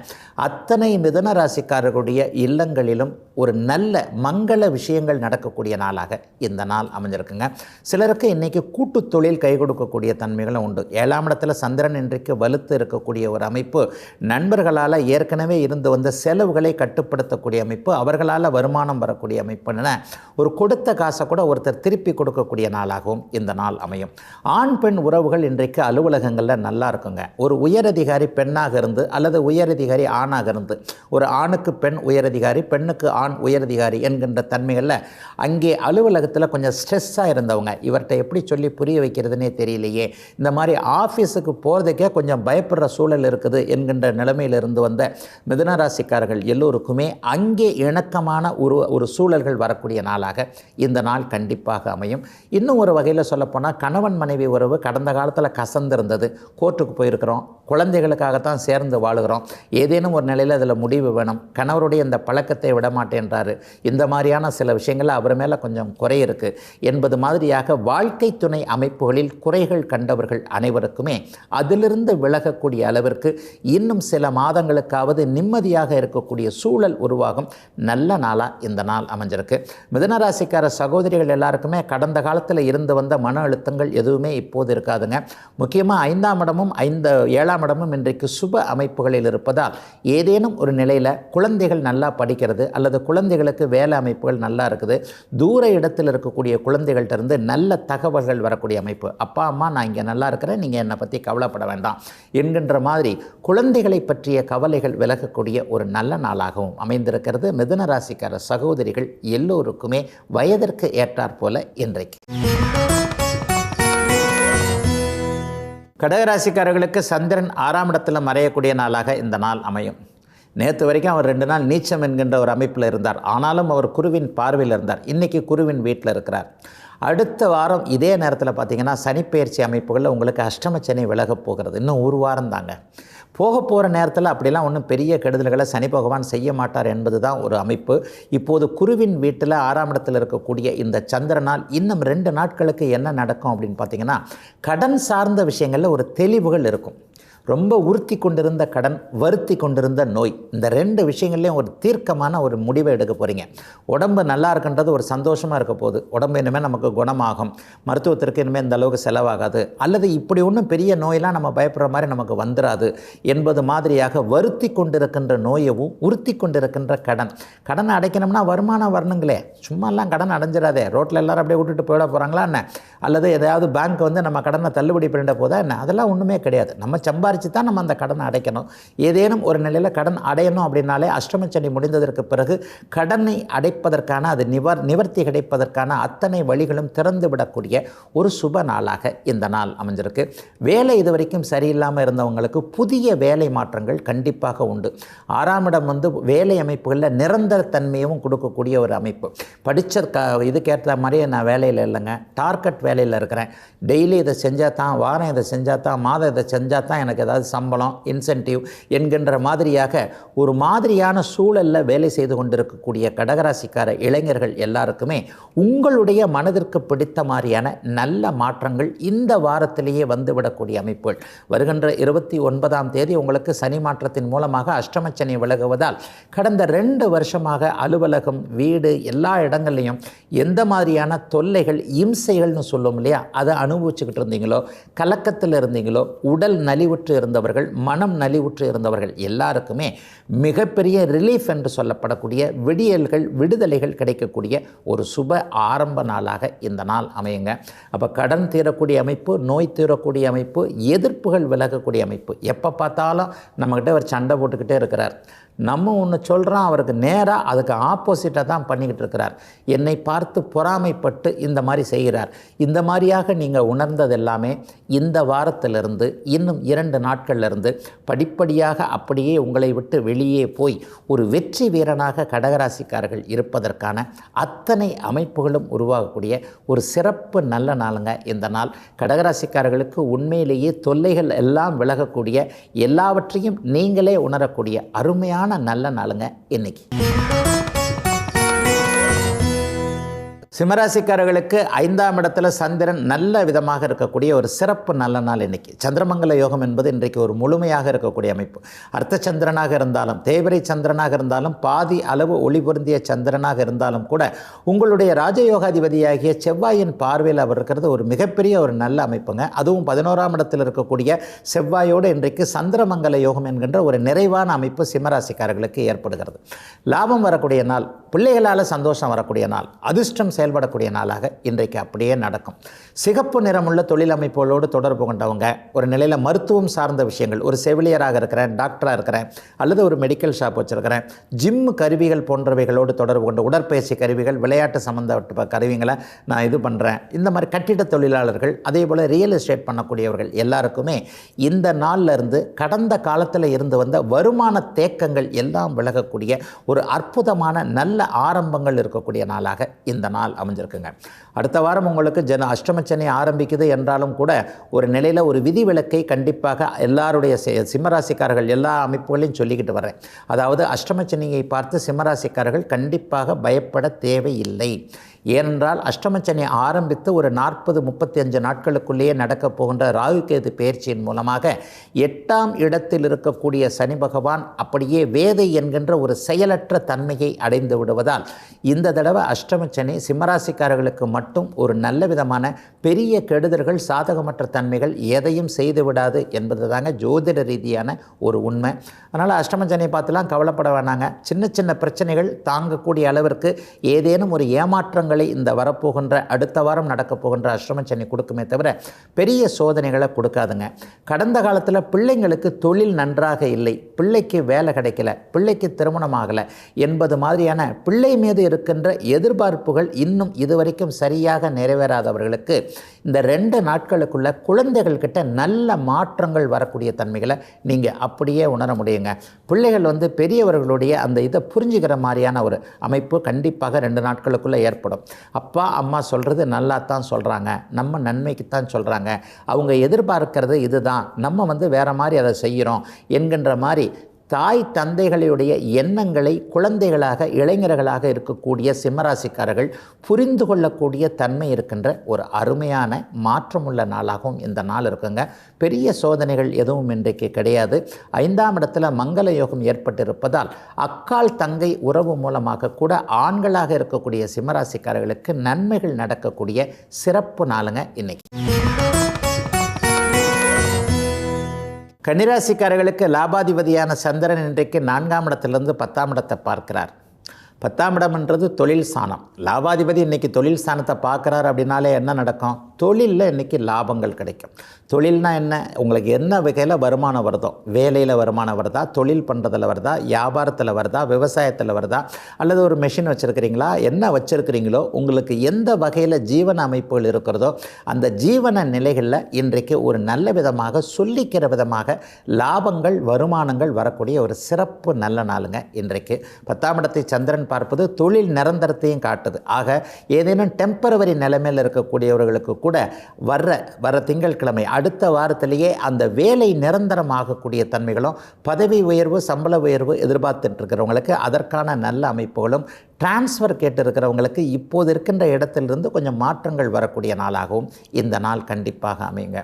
அத்தனை மிதுன ராசிக்காரர்களுடைய இல்லங்களிலும் ஒரு நல்ல மங்கள விஷயங்கள் நடக்கக்கூடிய நாளாக இந்த நாள் அமைஞ்சிருக்குங்க. சிலருக்கு இன்றைக்கி கூட்டு தொழில் கை கொடுக்கக்கூடிய தன்மைகளும் உண்டு. 7ஆம் இடத்துல சந்திரன் இன்றைக்கு வலுத்து இருக்கக்கூடிய ஒரு அமைப்பு. நண்பர்களால் ஏற்கனவே இருந்து வந்த செலவுகளை கட்டுப்படுத்தக்கூடிய அமைப்பு, அவர்களால் வருமானம் வரக்கூடிய அமைப்புன்னு ஒரு கொடுத்த காசை கூட ஒருத்தர் திருப்பி கொடுக்கக்கூடிய நாளாகவும் இந்த நாள் அமையும். ஆண் பெண் உறவுகள் இன்றைக்கு அலுவலகங்களில் நல்லா இருக்குங்க. ஒரு உயரதிகாரி பெண்ணாக இருந்து அல்லது உயரதிகாரி ஆணாக இருந்து, ஒரு ஆணுக்கு பெண் உயரதிகாரி, பெண்ணுக்கு ஆண் உயரதிகாரி என்கின்ற தன்மைகளில் அங்கே அலுவலகத்தில் கொஞ்சம் ஸ்ட்ரெஸ்ஸாக இருந்தவங்க, இவர்கிட்ட எப்படி சொல்லி புரிய வைக்கிறதுனே தெரியலையே, இந்த மாதிரி ஆஃபீஸுக்கு போகிறதுக்கே கொஞ்சம் பயப்படுற சூழல் இருக்குது என்கின்ற நிலைமையிலிருந்து வந்த மிதுன ராசிக்காரர்கள் எல்லோருக்குமே அங்கே இணக்கமான ஒரு சூழல்கள் வரக்கூடிய நாளாக இந்த நாள் கண்டிப்பாக அமையும். இன்னும் ஒரு வகையில் சொல்லப்போனால் கணவன் மனைவி உறவு கடந்த காலத்தில் கசந்திருந்தது, கோர்ட்டுக்கு போயிருக்கிறோம், குழந்தைகளுக்காகத்தான் சேர்ந்து வாழுகிறோம், ஏதேனும் ஒரு நிலையில் அதில் முடிவு வேணும், கணவருடைய இந்த பழக்கத்தை விடமாட்டேன்றாரு, இந்த மாதிரியான சில விஷயங்களில் அவர் மேலே கொஞ்சம் குறை இருக்குது என்பது மாதிரியாக வாழ்க்கை துணை அமைப்புகளில் குறைகள் கண்டவர்கள் அனைவருக்குமே அதிலிருந்து விலகக்கூடிய அளவிற்கு இன்னும் சில மாதங்களுக்காவது நிம்மதியாக இருக்கக்கூடிய சூழல் உருவாகும் நல்ல நாளாக இந்த நாள் அமைஞ்சிருக்கு. மிதுனராசிக்கார சகோதரிகள் எல்லாருக்குமே கடந்த காலத்தில் இருந்து வந்த மன அழுத்தங்கள் எதுவுமே இப்போது இருக்காதுங்க. முக்கியமாக 5ஆம் இடமும் 7ஆம் இடமும் இன்றைக்கு சுப அமைப்புகளில் இருப்பதால் ஏதேனும் ஒரு நிலையில் குழந்தைகள் நல்லா படிக்கிறது அல்லது குழந்தைகளுக்கு வேலை அமைப்புகள் நல்லா இருக்குது, தூர இடத்தில் இருக்கக்கூடிய குழந்தைகள்ட்ட இருந்து நல்ல தகவல்கள் வரக்கூடிய அமைப்பு. அப்பா அம்மா நான் இங்கே நல்லா இருக்கிறேன், நீங்கள் என்னை பற்றி கவலைப்பட வேண்டாம் என்கின்ற மாதிரி குழந்தைகளை பற்றிய கவலைகள் விலகக்கூடிய ஒரு நல்ல நாளாகவும் அமைந்திருக்கிறது. மிதுன ராசிக்கார சகோதரிகள் எல்லோருக்குமே வயதிற்கு ஏற்றாற் போல இன்றைக்கு. கடகராசிக்காரர்களுக்கு சந்திரன் 6ஆம் இடத்தில் மறையக்கூடிய நாளாக இந்த நாள் அமையும். நேற்று வரைக்கும் அவர் 2 நாள் நீச்சம் என்கின்ற ஒரு அமைப்பில் இருந்தார், ஆனாலும் அவர் குருவின் பார்வையில் இருந்தார். இன்றைக்கி குருவின் வீட்டில் இருக்கிறார். அடுத்த வாரம் இதே நேரத்தில் பார்த்திங்கன்னா சனிப்பெயர்ச்சி அமைப்புகளில் உங்களுக்கு அஷ்டம சனி விலகப் போகிறது. இன்னும் ஒரு வாரம் தாங்க. போக போகிற நேரத்தில் அப்படிலாம் ஒன்றும் பெரிய கெடுதல்களை சனி பகவான் செய்ய மாட்டார் என்பது தான் ஒரு அமைப்பு. இப்போது குருவின் வீட்டில் 6ஆம் இடத்தில் இருக்கக்கூடிய இந்த சந்திரனால் இன்னும் 2 நாட்களுக்கு என்ன நடக்கும் அப்படின்னு பார்த்தீங்கன்னா, கடன் சார்ந்த விஷயங்களில் ஒரு தெளிவுகள் இருக்கும். ரொம்ப உறுத்தி கொண்டிருந்த கடன், வருத்தி கொண்டிருந்த நோய், இந்த 2 விஷயங்கள்லையும் ஒரு தீர்க்கமான ஒரு முடிவை எடுக்க போகிறீங்க. உடம்பு நல்லா இருக்குன்றது ஒரு சந்தோஷமாக இருக்க போகுது. உடம்பு இனிமேல் நமக்கு குணமாகும், மருத்துவத்திற்கு இனிமேல் இந்த அளவுக்கு செலவாகாது, அல்லது இப்படி ஒன்றும் பெரிய நோயெல்லாம் நம்ம பயப்படுற மாதிரி நமக்கு வந்துடாது என்பது மாதிரியாக வருத்தி கொண்டிருக்கின்ற நோயவும், உறுத்தி கொண்டிருக்கின்ற கடனை அடைக்கணும்னா வருமானம் வரணுங்களே. சும்மாலாம் கடன் அடைஞ்சிடாதே. ரோட்டில் எல்லோரும் அப்படியே விட்டுட்டு போயிட போகிறாங்களா என்ன? அல்லது ஏதாவது பேங்க் வந்து நம்ம கடனை தள்ளுபடி பண்ணிட போதா என்ன? அதெல்லாம் ஒன்றுமே கிடையாது. நம்ம சம்பாரித்து தான் நம்ம அந்த கடனை அடைக்கணும். ஏதேனும் ஒரு நிலையில் கடன் அடையணும் அப்படின்னாலே அஷ்டமச்சனி முடிந்ததற்கு பிறகு கடனை அடைப்பதற்கான, அது நிவர்த்தி கிடைப்பதற்கான அத்தனை வழிகளும் திறந்து விடக்கூடிய ஒரு சுப நாளாக இந்த நாள் அமைஞ்சிருக்கு. வேலை இதுவரைக்கும் சரியில்லாமல் இருந்தவங்களுக்கு புதிய வேலை மாற்றங்கள் கண்டிப்பாக உண்டு. 6ஆம் இடம் வந்து வேலை அமைப்புகளில் நிரந்தர தன்மையும் கொடுக்கக்கூடிய ஒரு அமைப்பு. படித்த இதுக்கேற்ற மாதிரியே நான் வேலையில் இல்லைங்க, டார்கெட் வேலையில் இருக்கிறேன், டெய்லி இதை செஞ்சால் தான், வாரம் இதை செஞ்சால் தான், மாதம் இதை செஞ்சால் தான் எனக்கு ஏதாவது சம்பளம், இன்சென்டிவ் என்கின்ற மாதிரியாக ஒரு மாதிரியான சூழலில் வேலை செய்து கொண்டிருக்கக்கூடிய கடகராசிக்கார இளைஞர்கள் எல்லாருக்குமே உங்களுடைய மனதிற்கு பிடித்த மாதிரியான நல்ல மாற்றங்கள் இந்த வாரத்திலேயே வந்துவிடக்கூடிய அமைப்புகள். வருகின்ற 29ஆம் தேதி உங்களுக்கு சனி மாற்றத்தின் மூலமாக அஷ்டமச்சனி விலகுவதால் கடந்த 2 வருஷமாக அலுவலகம், வீடு எல்லா இடங்கள்லையும் எந்த மாதிரியான தொல்லைகள், இம்சைகள்னு சொல்லும் இல்லையா, அதை அனுபவிச்சுக்கிட்டு இருந்தீங்களோ, கலக்கத்தில் இருந்தீங்களோ, உடல் நலிவுற்று இருந்தவர்கள், மனம் நலிவுற்று இருந்தவர்கள் எல்லாருக்குமே மிகப்பெரிய ரிலீஃப் என்று சொல்லப்படக்கூடிய விடியல்கள், விடுதலைகள் கிடைக்கக்கூடிய ஒரு சுப ஆரம்ப நாளாக இந்த நாள் அமையுங்க. அப்போ கடன் தீரக்கூடிய அமைப்பு, நோய் தீரக்கூடிய அமைப்பு, எதிர்ப்புகள் விலகக்கூடிய அமைப்பு. எப்போ பார்த்தாலும் நம்மக்கிட்ட ஒரு சண்டை போட்டுக்கிட்டே இருக்கிறார், நம்ம ஒன்று சொல்கிறோம், அவருக்கு நேராக அதுக்கு ஆப்போசிட்டாக தான் பண்ணிக்கிட்டு இருக்கிறார், என்னை பார்த்து பொறாமைப்பட்டு இந்த மாதிரி செய்கிறார். இந்த மாதிரியாக நீங்கள் உணர்ந்தது எல்லாமே இந்த வாரத்திலிருந்து இன்னும் 2 நாட்கள்லேருந்து படிப்படியாக அப்படியே உங்களை விட்டு வெளியே போய் ஒரு வெற்றி வீரனாக கடகராசிக்காரர்கள் இருப்பதற்கான அத்தனை அமைப்புகளும் உருவாகக்கூடிய ஒரு சிறப்பு நல்ல நாளுங்க இந்த நாள். கடகராசிக்காரர்களுக்கு உண்மையிலேயே தொல்லைகள் எல்லாம் விலகக்கூடிய, எல்லாவற்றையும் நீங்களே உணரக்கூடிய அருமையான நல்ல நாளுங்க இன்னைக்கு. சிம்மராசிக்காரர்களுக்கு 5ஆம் இடத்துல சந்திரன் நல்ல விதமாக இருக்கக்கூடிய ஒரு சிறப்பு நல்ல நாள் இன்னைக்கு. சந்திரமங்கல யோகம் என்பது இன்றைக்கு ஒரு முழுமையாக இருக்கக்கூடிய அமைப்பு. அர்த்த சந்திரனாக இருந்தாலும், தேவரை சந்திரனாக இருந்தாலும், பாதி அளவு ஒளி பொருந்திய சந்திரனாக இருந்தாலும் கூட உங்களுடைய ராஜயோகாதிபதியாகிய செவ்வாயின் பார்வையில் அவர் இருக்கிறது ஒரு மிகப்பெரிய ஒரு நல்ல அமைப்புங்க. அதுவும் 11ஆம் இடத்தில் இருக்கக்கூடிய செவ்வாயோடு இன்றைக்கு சந்திரமங்கல யோகம் என்கின்ற ஒரு நிறைவான அமைப்பு சிம்மராசிக்காரர்களுக்கு ஏற்படுகிறது. லாபம் வரக்கூடிய நாள், பிள்ளைகளால் சந்தோஷம் வரக்கூடிய நாள், அதிர்ஷ்டம் செயல்படக்கூடிய நாளாக இன்றைக்கு அப்படியே நடக்கும். சிகப்பு நிறமுள்ள தொழில் அமைப்புகளோடு தொடர்பு கொண்டவங்க, ஒரு நிலையில் மருத்துவம் சார்ந்த விஷயங்கள், ஒரு செவிலியராக இருக்கிறேன், டாக்டராக இருக்கிறேன், அல்லது ஒரு மெடிக்கல் ஷாப் வச்சுருக்கிறேன், ஜிம் கருவிகள் போன்றவைகளோடு தொடர்பு கொண்டு உடற்பயிற்சி கருவிகள், விளையாட்டு சம்மந்தப்பட்ட கருவிகளை நான் இது பண்ணுறேன், இந்த மாதிரி கட்டிட தொழிலாளர்கள், அதே போல் ரியல் எஸ்டேட் பண்ணக்கூடியவர்கள் எல்லாருக்குமே இந்த நாளில் இருந்து கடந்த காலத்தில் இருந்து வந்த வருமான தேக்கங்கள் எல்லாம் விலகக்கூடிய ஒரு அற்புதமான நல்ல ஆரம்பங்கள் இருக்கக்கூடிய நாளாக இந்த நாள் அமைஞ்சிருக்குங்க. அடுத்த வாரம் உங்களுக்கு அஷ்டமச்சனி ஆரம்பிக்குது என்றாலும் கூட ஒரு நிலையில் ஒரு விதிவிலக்கை கண்டிப்பாக எல்லாருடைய சிம்மராசிக்காரர்கள் எல்லா அமைப்புகளையும் சொல்லிக்கிட்டு வரேன். அதாவது அஷ்டமச்சனியை பார்த்து சிம்மராசிக்காரர்கள் கண்டிப்பாக பயப்பட தேவையில்லை. ஏனென்றால் அஷ்டமச்சனி ஆரம்பித்து ஒரு 40-35 நாட்களுக்குள்ளேயே நடக்கப் போகின்ற ராகுகேது பெயர்ச்சியின் மூலமாக 8ஆம் இடத்தில் இருக்கக்கூடிய சனி பகவான் அப்படியே வேதை என்கின்ற ஒரு செயலற்ற தன்மையை அடைந்து விடுவதால் இந்த தடவை அஷ்டமச்சனி சிம்மராசிக்காரர்களுக்கு மட்டும் ஒரு நல்ல விதமான பெரிய கெடுதல்கள், சாதகமற்ற தன்மைகள் எதையும் செய்து விடாது என்பது தாங்க ஜோதிட ரீதியான ஒரு உண்மை. அதனால் அஷ்டமச்சனியை பார்த்துலாம் கவலைப்பட வேணாங்க. சின்ன சின்ன பிரச்சனைகள் தாங்கக்கூடிய அளவிற்கு ஏதேனும் ஒரு ஏமாற்றங்கள் இந்த வரப்போகின்ற அடுத்த வாரம் நடக்கப் போகின்ற அஷ்டமச்சனி கொடுக்குமே தவிர பெரிய சோதனைகளை கொடுக்காதுங்க. கடந்த காலத்தில் பிள்ளைங்களுக்கு தொழில் நன்றாக இல்லை, பிள்ளைக்கு வேலை கிடைக்கல, பிள்ளைக்கு திருமணம் ஆகலை என்பது மாதிரியான பிள்ளை மீது இருக்கின்ற எதிர்பார்ப்புகள் இன்னும் இதுவரைக்கும் சரியாக நிறைவேறாதவர்களுக்கு இந்த 2 நாட்களுக்குள்ள குழந்தைகள்கிட்ட நல்ல மாற்றங்கள் வரக்கூடிய தன்மைகளை நீங்கள் அப்படியே உணர முடியுங்க. பிள்ளைகள் பெரியவர்களுடைய அந்த இதை புரிஞ்சுக்கிற மாதிரியான ஒரு அமைப்பு கண்டிப்பாக 2 நாட்களுக்குள்ளே ஏற்படும். அப்பா அம்மா சொல்கிறது நல்லா தான் சொல்கிறாங்க, நம்ம நன்மைக்கு தான் சொல்கிறாங்க, அவங்க எதிர்பார்க்கிறது இதுதான், நம்ம வேறு மாதிரி அதை செய்கிறோம் என்கின்ற மாதிரி தாய் தந்தைகளுடைய எண்ணங்களை குழந்தைகளாக இளைஞர்களாக இருக்கக்கூடிய சிம்மராசிக்காரர்கள் புரிந்து கொள்ளக்கூடிய தன்மை இருக்கின்ற ஒரு அருமையான மாற்றமுள்ள நாளாகவும் இந்த நாள் இருக்குங்க. பெரிய சோதனைகள் எதுவும் இன்றைக்கு கிடையாது. 5ஆம் இடத்துல மங்கள யோகம் ஏற்பட்டிருப்பதால் அக்கால் தங்கை உறவு மூலமாக கூட ஆண்களாக இருக்கக்கூடிய சிம்மராசிக்காரர்களுக்கு நன்மைகள் நடக்கக்கூடிய சிறப்பு நாளுங்க இன்னைக்கு. கன்னிராசிக்காரர்களுக்கு லாபாதிபதியான சந்திரன் இன்றைக்கு 4ஆம் இடத்திலிருந்து 10ஆம் இடத்தை பார்க்கிறார். 10ஆம் இடம்ன்றது தொழில் ஸ்தானம். லாபாதிபதி இன்றைக்கி தொழில் ஸ்தானத்தை பார்க்குறாரு அப்படின்னாலே என்ன நடக்கும்? தொழிலில் இன்றைக்கி லாபங்கள் கிடைக்கும். தொழில்னால் என்ன? உங்களுக்கு என்ன வகையில் வருமானம் வருதோ, வேலையில் வருமானம் வருதா, தொழில் பண்ணுறதில் வருதா, வியாபாரத்தில் வருதா, விவசாயத்தில் வருதா, அல்லது ஒரு மெஷின் வச்சுருக்கிறீங்களா, என்ன வச்சுருக்கிறீங்களோ, உங்களுக்கு எந்த வகையில் ஜீவன அமைப்புகள் இருக்கிறதோ அந்த ஜீவன நிலைகளில் இன்றைக்கு ஒரு நல்ல விதமாக சொல்லிக்கிற விதமாக லாபங்கள் வருமானங்கள் வரக்கூடிய ஒரு சிறப்பு நல்ல நாளுங்க இன்றைக்கு. 10ஆம் இடத்தை சந்திரன் பார்ப்பது தொழில் நிரந்தரத்தையும் காட்டுது. ஆக ஏதேனும் டெம்பரவரி நிலைமையில் இருக்கக்கூடியவர்களுக்கு கூட வர திங்கட்கிழமை அடுத்த வாரத்திலேயே அந்த வேலை நிரந்தரமாகக்கூடிய தன்மைகளும், பதவி உயர்வு சம்பள உயர்வு எதிர்பார்த்துட்டு இருக்கிறவங்களுக்கு அதற்கான நல்ல அமைப்புகளும், டிரான்ஸ்ஃபர் கேட்டிருக்கிறவங்களுக்கு இப்போது இருக்கின்ற இடத்திலிருந்து கொஞ்சம் மாற்றங்கள் வரக்கூடிய நாளாகவும் இந்த நாள் கண்டிப்பாக அமையுங்க.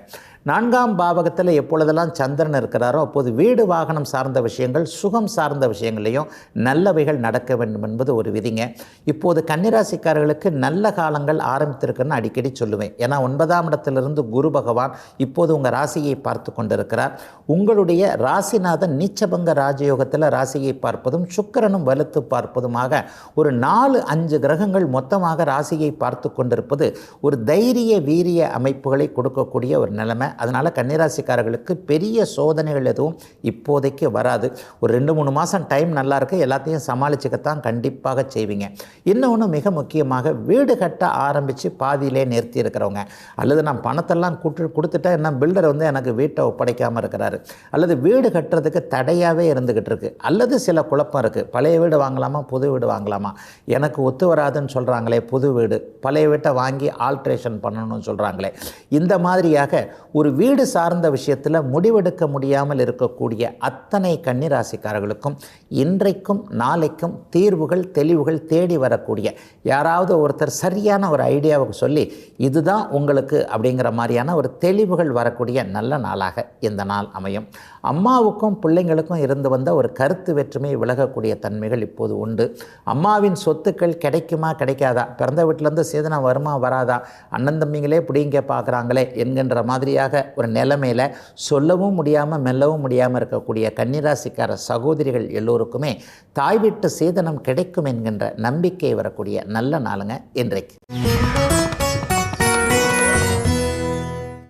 4ஆம் பாவகத்தில் எப்பொழுதெல்லாம் சந்திரன் இருக்கிறாரோ அப்போது வீடு வாகனம் சார்ந்த விஷயங்கள், சுகம் சார்ந்த விஷயங்களையும் நல்லவைகள் நடக்க வேண்டும் என்பது ஒரு விதிங்க. இப்போது கன்னிராசிக்காரர்களுக்கு நல்ல காலங்கள் ஆரம்பித்திருக்குன்னு அடிக்கடி சொல்லுவேன். ஏன்னா 9ஆம் இடத்திலிருந்து குரு பகவான் இப்போது உங்கள் ராசியை பார்த்து கொண்டிருக்கிறார். உங்களுடைய ராசிநாதன் நீச்சபங்க ராஜயோகத்தில் ராசியை பார்ப்பதும் சுக்கிரனும் வலுத்து பார்ப்பதுமாக ஒரு 4-5 கிரகங்கள் மொத்தமாக ராசியை பார்த்து கொண்டிருப்பது ஒரு தைரிய வீரிய அமைப்புகளை கொடுக்கக்கூடிய ஒரு நிலைமை. அதனால் கன்னிராசிக்காரர்களுக்கு பெரிய சோதனைகள் எதுவும் இப்போதைக்கு வராது. ஒரு 2-3 மாதம் டைம் நல்லா இருக்கு, எல்லாத்தையும் சமாளிச்சுக்கத்தான் கண்டிப்பாக செய்வீங்க. இன்னொன்று மிக முக்கியமாக வீடு கட்ட ஆரம்பித்து பாதியிலே நிறுத்தி இருக்கிறவங்க, அல்லது நான் பணத்தெல்லாம் கொடுத்துட்டா என்ன பில்டர் எனக்கு வீட்டை ஒப்படைக்காமல் இருக்கிறாரு, அல்லது வீடு கட்டுறதுக்கு தடையாகவே இருந்துக்கிட்டு இருக்கு, அல்லது சில குழப்பம் இருக்குது, பழைய வீடு வாங்கலாமா புது வீடு வாங்கலாமா, எனக்கு ஒத்து வராதுன்னு சொல்கிறாங்களே புது வீடு, பழைய வீட்டை வாங்கி ஆல்ட்ரேஷன் பண்ணணும்னு சொல்கிறாங்களே, இந்த மாதிரியாக ஒரு வீடு சார்ந்த விஷயத்தில் முடிவெடுக்க முடியாமல் இருக்கக்கூடிய அத்தனை கன்னிராசிக்காரர்களுக்கும் இன்றைக்கும் நாளைக்கும் தீர்வுகள் தெளிவுகள் தேடி வரக்கூடிய யாராவது ஒருத்தர் சரியான ஒரு ஐடியாவுக்கு சொல்லி இதுதான் உங்களுக்கு அப்படிங்கிற மாதிரியான ஒரு தெளிவுகள் வரக்கூடிய நல்ல நாளாக இந்த நாள் அமையும். அம்மாவுக்கும் பிள்ளைங்களுக்கும் இருந்து வந்த ஒரு கருத்து வேற்றுமை விலகக்கூடிய தன்மைகள் இப்போது உண்டு. அம்மாவின் சொத்துக்கள் கிடைக்குமா கிடைக்காதா, பிறந்த வீட்டிலேருந்து சீதனம் வருமா வராதா, அண்ணன் தம்பிங்களே பிடிங்க பார்க்குறாங்களே என்கின்ற மாதிரியாக ஒரு நிலைமையில் சொல்லவும் முடியாமல் மெல்லவும் முடியாமல் இருக்கக்கூடிய கன்னிராசிக்கார சகோதரிகள் எல்லோருக்குமே தாய் வீட்டு சீதனம் கிடைக்கும் என்கின்ற நம்பிக்கை வரக்கூடிய நல்ல நாளுங்க இன்றைக்கு.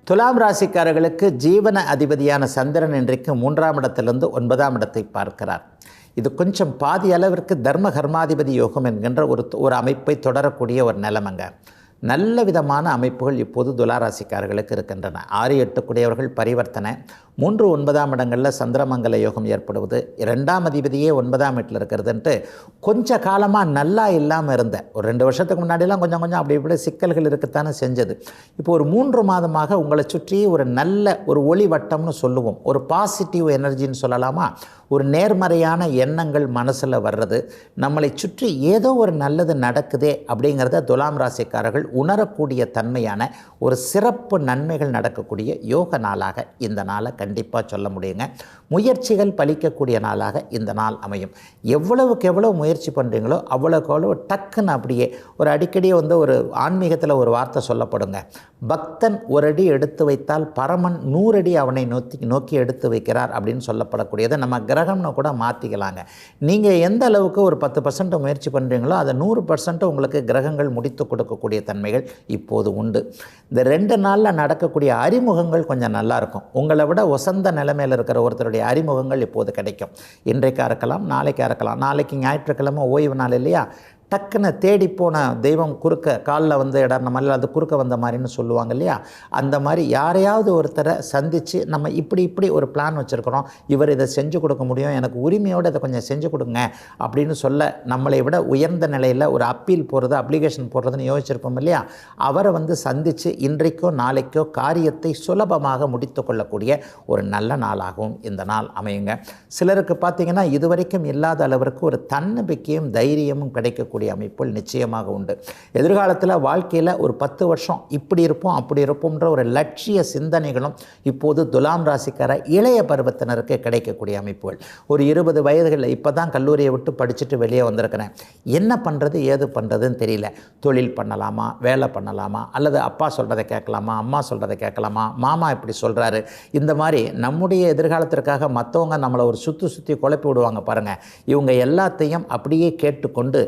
துலாம் ராசிக்காரர்களுக்கு ஜீவன அதிபதியான சந்திரன் இன்றைக்கு 3ஆம் இடத்திலிருந்து 9ஆம் இடத்தை பார்க்கிறார். இது கொஞ்சம் பாதி அளவிற்கு தர்ம கர்மாதிபதி யோகம் என்கின்ற ஒரு அமைப்பை தொடரக்கூடிய ஒரு நிலைமைங்க. நல்ல விதமான அமைப்புகள் இப்போது துளாராசிக்காரர்களுக்கு இருக்கின்றன. 6-8 கூடியவர்கள் பரிவர்த்தனை, 3-9ஆம் இடங்களில் சந்திரமங்கல யோகம் ஏற்படுவது, 2ஆம் அதிபதியே 9ஆம் வீட்டில் இருக்கிறதுன்ட்டு கொஞ்ச காலமாக நல்லா இல்லாமல் இருந்த ஒரு 2 வருஷத்துக்கு முன்னாடிலாம் கொஞ்சம் அப்படி இப்படி சிக்கல்கள் இருக்கத்தானே செஞ்சது. இப்போ ஒரு 3 மாதமாக உங்களை சுற்றி ஒரு நல்ல ஒரு ஒளி வட்டம்னு சொல்லுவோம், ஒரு பாசிட்டிவ் எனர்ஜின்னு சொல்லலாமா, ஒரு நேர்மறையான எண்ணங்கள் மனசில் வர்றது, நம்மளை சுற்றி ஏதோ ஒரு நல்லது நடக்குதே அப்படிங்கிறத துலாம் ராசிக்காரர்கள் உணரக்கூடிய தன்மையான ஒரு சிறப்பு நன்மைகள் நடக்கக்கூடிய யோக நாளாக இந்த நாளை கண்டிப்பாக சொல்ல முடியுங்க. முயற்சிகள் பலிக்கக்கூடிய நாளாக இந்த நாள் அமையும். எவ்வளவுக்கு எவ்வளோ முயற்சி பண்ணுறீங்களோ அவ்வளோக்கு அவ்வளோ டக்குன்னு அப்படியே ஒரு அடிக்கடி ஒரு ஆன்மீகத்தில் ஒரு வார்த்தை சொல்லப்படுங்க, பக்தன் ஒரு அடி எடுத்து வைத்தால் பரமன் 100 அடி அவனை நோக்கி எடுத்து வைக்கிறார் அப்படின்னு சொல்லப்படக்கூடியதை நம்ம கிரகம்னு கூட மாற்றிக்கலாங்க. நீங்கள் எந்த அளவுக்கு ஒரு 10% முயற்சி பண்ணுறீங்களோ அதை 100% உங்களுக்கு கிரகங்கள் முடித்து கொடுக்கக்கூடிய தன்மைகள் இப்போது உண்டு. இந்த 2 நாளில் நடக்கக்கூடிய அறிமுகங்கள் கொஞ்சம் நல்லாயிருக்கும். உங்களை விட ஒசந்த நிலைமையில் இருக்கிற ஒருத்தருடைய அறிமுகங்கள் இப்போது கிடைக்கும். இன்றைக்காக இருக்கலாம், நாளைக்காக இருக்கலாம். நாளைக்கு ஞாயிற்றுக்கிழமை ஓய்வு நாள் இல்லையா, டக்குன்னு தேடி போன தெய்வம் குறுக்க காலில் வந்து இடர்ன மாதிரி அது குறுக்க வந்த மாதிரின்னு சொல்லுவாங்க இல்லையா, அந்த மாதிரி யாரையாவது ஒருத்தரை சந்தித்து நம்ம இப்படி ஒரு பிளான் வச்சுருக்கிறோம், இவர் இதை செஞ்சு கொடுக்க முடியும், எனக்கு உரிமையோடு இதை கொஞ்சம் செஞ்சு கொடுங்க அப்படின்னு சொல்ல நம்மளை விட உயர்ந்த நிலையில் ஒரு அப்பீல் போடுறது, அப்ளிகேஷன் போடுறதுன்னு யோசிச்சிருப்போம் இல்லையா, அவரை வந்து சந்தித்து இன்றைக்கோ நாளைக்கோ காரியத்தை சுலபமாக முடித்து கொள்ளக்கூடிய ஒரு நல்ல நாளாகவும் இந்த நாள் அமையுங்க. சிலருக்கு பார்த்திங்கன்னா இதுவரைக்கும் இல்லாத அளவிற்கு ஒரு தன்னம்பிக்கையும் தைரியமும் கிடைக்கக்கூடிய அமைப்புகள் நிச்சயமாக உண்டு. எதிர்காலத்தில் வாழ்க்கையில் ஒரு 10 வருஷம் இப்படி இருப்போம் அப்படி இருப்போம்ன்ற ஒரு லட்சிய சிந்தனைகளும் இப்போது துலாம் ராசிக்கார இளைய பருவத்தினருக்கு கிடைக்கக்கூடிய அமைப்புகள். ஒரு 20 வயதுகளில் இப்போ தான் கல்லூரியை விட்டு படிச்சுட்டு வெளியே வந்திருக்கிறேன், என்ன பண்ணுறது ஏது பண்ணுறதுன்னு தெரியல, தொழில் பண்ணலாமா, வேலை பண்ணலாமா, அல்லது அப்பா சொல்கிறத கேட்கலாமா, அம்மா சொல்கிறத கேட்கலாமா, மாமா இப்படி சொல்கிறாரு, இந்த மாதிரி நம்முடைய எதிர்காலத்திற்காக மற்றவங்க நம்மளை ஒரு சுற்றி குழப்பி விடுவாங்க பாருங்கள். இவங்க எல்லாத்தையும் அப்படியே கேட்டுக்கொண்டு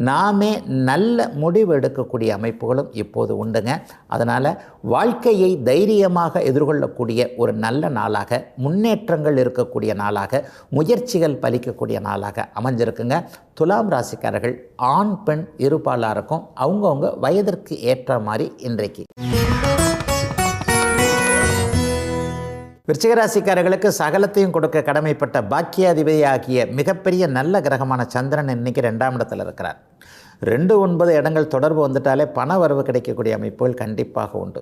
நாமே நல்ல முடிவு எடுக்கக்கூடிய அமைப்புகளும் இப்போது உண்டுங்க. அதனால் வாழ்க்கையை தைரியமாக எதிர்கொள்ளக்கூடிய ஒரு நல்ல நாளாக, முன்னேற்றங்கள் இருக்கக்கூடிய நாளாக, முயற்சிகள் பலிக்கக்கூடிய நாளாக அமைஞ்சிருக்குங்க. துலாம் ராசிக்காரர்கள் ஆண் பெண் இருபாலாருக்கும் அவங்கவுங்க வயதிற்கு ஏற்ற மாதிரி இன்றைக்கு. விருச்சிகராசிக்காரர்களுக்கு சகலத்தையும் கொடுக்க கடமைப்பட்ட பாக்கியாதிபதியாகிய மிகப்பெரிய நல்ல கிரகமான சந்திரன் இன்றைக்கி 2ஆம் இடத்தில் இருக்கிறார். 2-9 இடங்கள் தொடர்பு வந்துட்டாலே பண வரவு கிடைக்கக்கூடிய அமைப்புகள் கண்டிப்பாக உண்டு.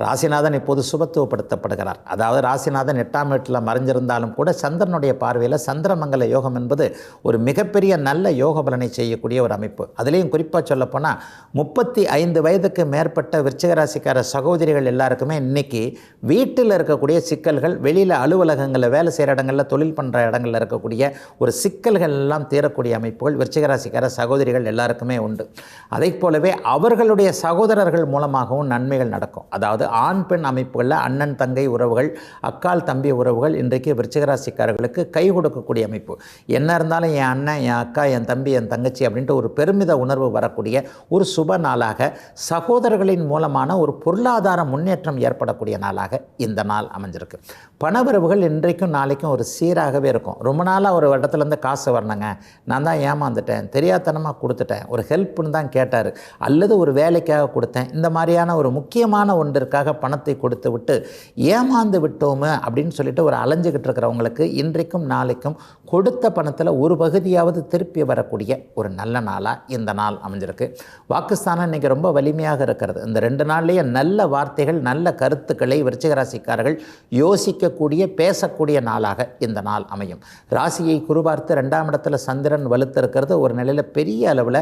ராசிநாதன் இப்போது சுபத்துவப்படுத்தப்படுகிறார். அதாவது ராசிநாதன் 8ஆம் வீட்டில் மறைஞ்சிருந்தாலும் கூட சந்திரனுடைய பார்வையில் சந்திரமங்கல யோகம் என்பது ஒரு மிகப்பெரிய நல்ல யோக பலனை செய்யக்கூடிய ஒரு அமைப்பு. அதுலேயும் குறிப்பாக சொல்லப்போனால் 35 வயதுக்கு மேற்பட்ட விருச்சிகராசிக்கார சகோதரிகள் எல்லாருக்குமே இன்றைக்கி வீட்டில் இருக்கக்கூடிய சிக்கல்கள், வெளியில் அலுவலகங்களில் வேலை செய்கிற இடங்களில் தொழில் பண்ணுற இடங்களில் இருக்கக்கூடிய ஒரு சிக்கல்கள் எல்லாம் தீரக்கூடிய அமைப்புகள் விருச்சிகராசிக்கார சகோதரிகள் எல்லாருக்குமே உண்டு. அதை போலவே அவர்களுடைய சகோதரர்கள் மூலமாகவும் நன்மைகள் நடக்கும். அதாவது ஆண் பெண் அமைப்புகளில் அண்ணன் தங்கை உறவுகள், அக்கால் தம்பி உறவுகள் இன்றைக்கு விருச்சிகராசிக்காரர்களுக்கு கை கொடுக்கக்கூடிய அமைப்பு. என்ன இருந்தாலும் என் அண்ணன், என் அக்கா, என் தம்பி, என் தங்கச்சி அப்படின்ட்டு ஒரு பெருமித உணர்வு வரக்கூடிய ஒரு சுப நாளாக, சகோதரர்களின் மூலமான ஒரு பொருளாதார முன்னேற்றம் ஏற்படக்கூடிய நாளாக இந்த நாள் அமைஞ்சிருக்கு. பணவரவுகள் இன்றைக்கும் நாளைக்கும் ஒரு சீராகவே இருக்கும். ரொம்ப நாளாக ஒரு இடத்துலேருந்து காசு வரணுங்க, நான் தான் ஏமாந்துட்டேன், தெரியாதனமாக கொடுத்துட்டேன், ஒரு ஹெல்ப்னு தான் கேட்டார், அல்லது ஒரு வேலைக்காக கொடுத்தேன், இந்த மாதிரியான ஒரு முக்கியமான ஒன்றிற்காக பணத்தை கொடுத்து விட்டு ஏமாந்து விட்டோமே அப்படின்னு சொல்லிட்டு ஒரு அலைஞ்சிக்கிட்டு இருக்கிறவங்களுக்கு இன்றைக்கும் நாளைக்கும் கொடுத்த பணத்தில் ஒரு பகுதியாவது திருப்பி வரக்கூடிய ஒரு நல்ல நாளாக இந்த நாள் அமைஞ்சிருக்கு. வாக்குஸ்தானம் இன்றைக்கி ரொம்ப வலிமையாக இருக்கிறது. இந்த 2 நாள்லேயே நல்ல வார்த்தைகள், நல்ல கருத்துக்களை விருச்சிகராசிக்காரர்கள் யோசிக்கக்கூடிய, பேசக்கூடிய நாளாக இந்த நாள் அமையும். ராசியை குருபார்த்து 2ஆம் இடத்துல சந்திரன் வலுத்திருக்கிறது ஒரு நிலையில் பெரிய அளவில்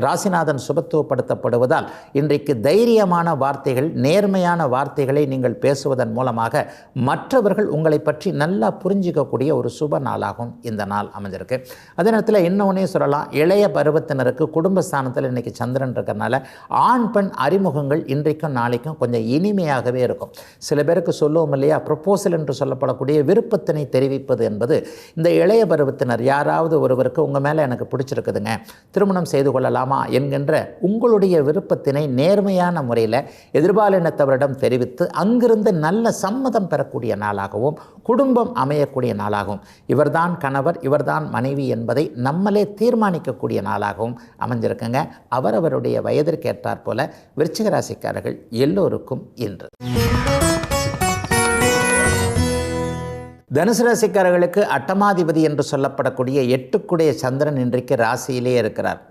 ராசிநாதன் சுபத்துவப்படுத்தப்படுவதால் இன்றைக்கு தைரியமான வார்த்தைகள், நேர்மையான வார்த்தைகளை நீங்கள் பேசுவதன் மூலமாக மற்றவர்கள் உங்களை பற்றி நல்லா புரிஞ்சிக்கக்கூடிய ஒரு சுப நாளாகவும் இந்த நாள் அமைஞ்சிருக்கு. அதே நேரத்தில் இன்னொன்னே சொல்லலாம், இளைய பருவத்தினருக்கு குடும்பஸ்தானத்தில் இன்றைக்கி சந்திரன் இருக்கிறனால ஆண் பெண் அறிமுகங்கள் இன்றைக்கும் நாளைக்கும் கொஞ்சம் இனிமையாகவே இருக்கும். சில பேருக்கு சொல்லுவோம் இல்லையா, ப்ரொப்போசல் என்று சொல்லப்படக்கூடிய விருப்பத்தினை தெரிவிப்பது என்பது இந்த இளைய பருவத்தினர் யாராவது ஒருவருக்கு உங்கள் மேலே எனக்கு பிடிச்சிருக்குதுங்க, திருமணம் செய்து கொள்ளலாமா என்கின்ற உங்களுடைய விருப்பத்தினை நேர்மையான முறையில் எதிர்பாலினத்தவரிடம் தெரிவித்து அங்கிருந்து நல்ல சம்மதம் பெறக்கூடிய நாளாகவும், குடும்பம் அமையக்கூடிய நாளாகவும், இவர்தான் கணவர், இவர்தான் மனைவி என்பதை நம்மளே தீர்மானிக்கக்கூடிய நாளாகவும் அமைஞ்சிருக்குங்க. அவரவருடைய வயதிற்கேற்றாற் போல விருச்சிகராசிக்காரர்கள் எல்லோருக்கும் இன்று. தனுசு ராசிக்காரர்களுக்கு அட்டமாதிபதி என்று சொல்லப்படக்கூடிய 8க்குடைய சந்திரன் இன்றைக்கு ராசியிலே இருக்கிறார்.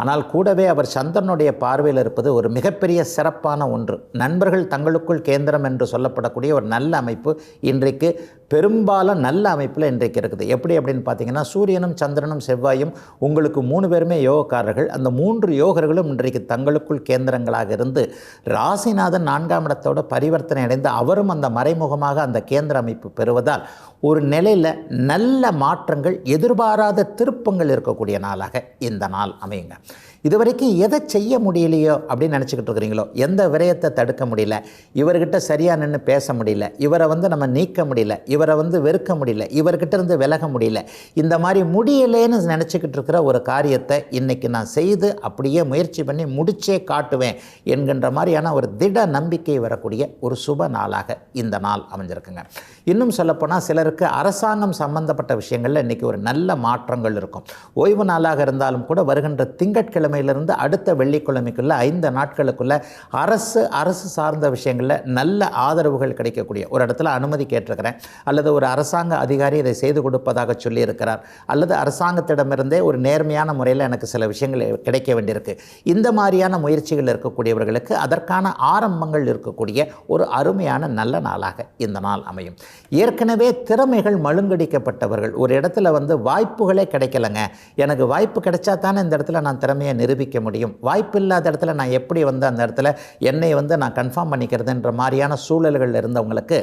ஆனால் கூடவே அவர் சந்திரனுடைய பார்வையில் இருப்பது ஒரு மிகப்பெரிய சிறப்பான ஒன்று. நண்பர்கள் தங்களுக்குள் கேந்திரம் என்று சொல்லப்படக்கூடிய ஒரு நல்ல அமைப்பு இன்றைக்கு பெரும்பாலும் நல்ல அமைப்பில் இன்றைக்கு இருக்குது. எப்படி அப்படின்னு பார்த்தீங்கன்னா, சூரியனும் சந்திரனும் செவ்வாயும் உங்களுக்கு 3 பேருமே யோகக்காரர்கள். அந்த 3 யோகர்களும் இன்றைக்கு தங்களுக்குள் கேந்திரங்களாக இருந்து ராசிநாதன் 4ஆம் இடத்தோட பரிவர்த்தனை அடைந்து அவரும் அந்த மறைமுகமாக அந்த கேந்திர அமைப்பு பெறுவதால் ஒரு நிலையில் நல்ல மாற்றங்கள், எதிர்பாராத திருப்பங்கள் இருக்கக்கூடிய நாளாக இந்த நாள் அமையுங்க. இதுவரைக்கும் எதை செய்ய முடியலையோ அப்படின்னு நினச்சிக்கிட்டு இருக்கிறீங்களோ, எந்த விரயத்தை தடுக்க முடியல, இவர்கிட்ட சரியாக நின்று பேச முடியல, இவரை நம்ம நீக்க முடியல, இவரை வெறுக்க முடியல, இவர்கிட்ட இருந்து விலக முடியல, இந்த மாதிரி முடியலேன்னு நினச்சிக்கிட்டு இருக்கிற ஒரு காரியத்தை இன்றைக்கி நான் செய்து அப்படியே முயற்சி பண்ணி முடிச்சே காட்டுவேன் என்கின்ற மாதிரியான ஒரு திட நம்பிக்கை வரக்கூடிய ஒரு சுப நாளாக இந்த நாள் அமைஞ்சிருக்குங்க. இன்னும் சொல்லப்போனால் சிலருக்கு அரசாங்கம் சம்பந்தப்பட்ட விஷயங்களில் இன்றைக்கி ஒரு நல்ல மாற்றங்கள் இருக்கும். ஓய்வு நாளாக இருந்தாலும் கூட வருகின்ற திங்கட்கிழமையிலிருந்து அடுத்த வெள்ளிக்கிழமைக்குள்ளே 5 நாட்களுக்குள்ளே அரசு சார்ந்த விஷயங்களில் நல்ல ஆதரவுகள் கிடைக்கக்கூடிய ஒரு இடத்துல அனுமதி கேட்டிருக்கிறேன், அல்லது ஒரு அரசாங்க அதிகாரி இதை செய்து கொடுப்பதாக சொல்லியிருக்கிறார், அல்லது அரசாங்கத்திடமிருந்தே ஒரு நேர்மையான முறையில் எனக்கு சில விஷயங்கள் கிடைக்க வேண்டியிருக்கு. இந்த மாதிரியான முயற்சிகள் இருக்கக்கூடியவர்களுக்கு அதற்கான ஆரம்பங்கள் இருக்கக்கூடிய ஒரு அருமையான நல்ல நாளாக இந்த நாள் அமையும். ஏற்கனவே திறமைகள் மழுங்கடிக்கப்பட்டவர்கள், ஒரு இடத்துல வாய்ப்புகளே கிடைக்கலங்க, எனக்கு வாய்ப்பு கிடைச்சா தானே இந்த இடத்துல நான் திறமையை நிரூபிக்க முடியும், வாய்ப்பு இல்லாத இடத்துல நான் எப்படி அந்த இடத்துல என்னை நான் கன்ஃபார்ம் பண்ணிக்கிறதுன்ற மாதிரியான சூழல்கள் இருந்தவங்களுக்கு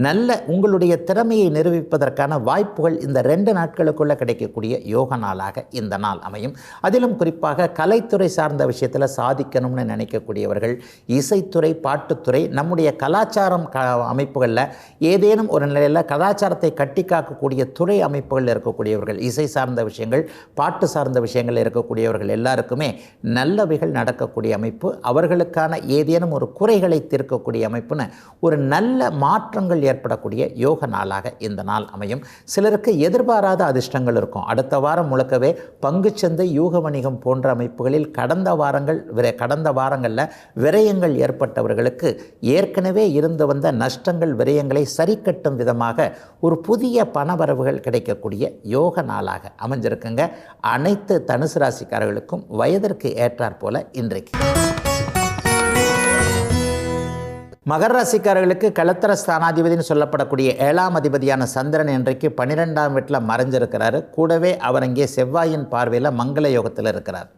நல்ல உங்களுடைய திறமையை நிரூபிப்பதற்கான வாய்ப்புகள் இந்த 2 நாட்களுக்குள்ளே கிடைக்கக்கூடிய யோக நாளாக இந்த நாள் அமையும். அதிலும் குறிப்பாக கலைத்துறை சார்ந்த விஷயத்தில் சாதிக்கணும்னு நினைக்கக்கூடியவர்கள், இசைத்துறை, பாட்டுத்துறை, நம்முடைய கலாச்சாரம் அமைப்புகளில் ஏதேனும் ஒரு நிலையில் கலாச்சாரத்தை கட்டி காக்கக்கூடிய துறை அமைப்புகள் இருக்கக்கூடியவர்கள், இசை சார்ந்த விஷயங்கள், பாட்டு சார்ந்த விஷயங்கள் இருக்கக்கூடியவர்கள் எல்லாருக்குமே நல்லவைகள் நடக்கக்கூடிய அமைப்பு, அவர்களுக்கான ஏதேனும் ஒரு குறைகளை தீர்க்கக்கூடிய அமைப்புன்னு ஒரு நல்ல மாற்றங்கள் ஏற்படக்கூடிய யோக நாளாக இந்த நாள் அமையும். சிலருக்கு எதிர்பாராத அதிர்ஷ்டங்கள் இருக்கும். அடுத்த வாரம் முழுக்கவே பங்குச்சந்தை, யூக வணிகம் போன்ற அமைப்புகளில் கடந்த வாரங்களில் விரயங்கள் ஏற்பட்டவர்களுக்கு ஏற்கனவே இருந்து வந்த நஷ்டங்கள், விரயங்களை சரிக்கட்டும் விதமாக ஒரு புதிய பணவரவுகள் கிடைக்கக்கூடிய யோக நாளாக அமைஞ்சிருக்குங்க. அனைத்து தனுசு ராசிக்காரர்களுக்கும் வயதிற்கு ஏற்றாற் போல இன்றைக்கு. மகர ராசிக்காரர்களுக்கு களத்திர ஸ்தானாதிபதினு சொல்லப்படக்கூடிய 7ஆம் அதிபதியான சந்திரன் இன்றைக்கு 12ஆம் வீட்டில் மறைஞ்சிருக்கிறாரு. கூடவே அவர் அங்கே செவ்வாயின் பார்வையில் மங்கள யோகத்தில் இருக்கிறார்.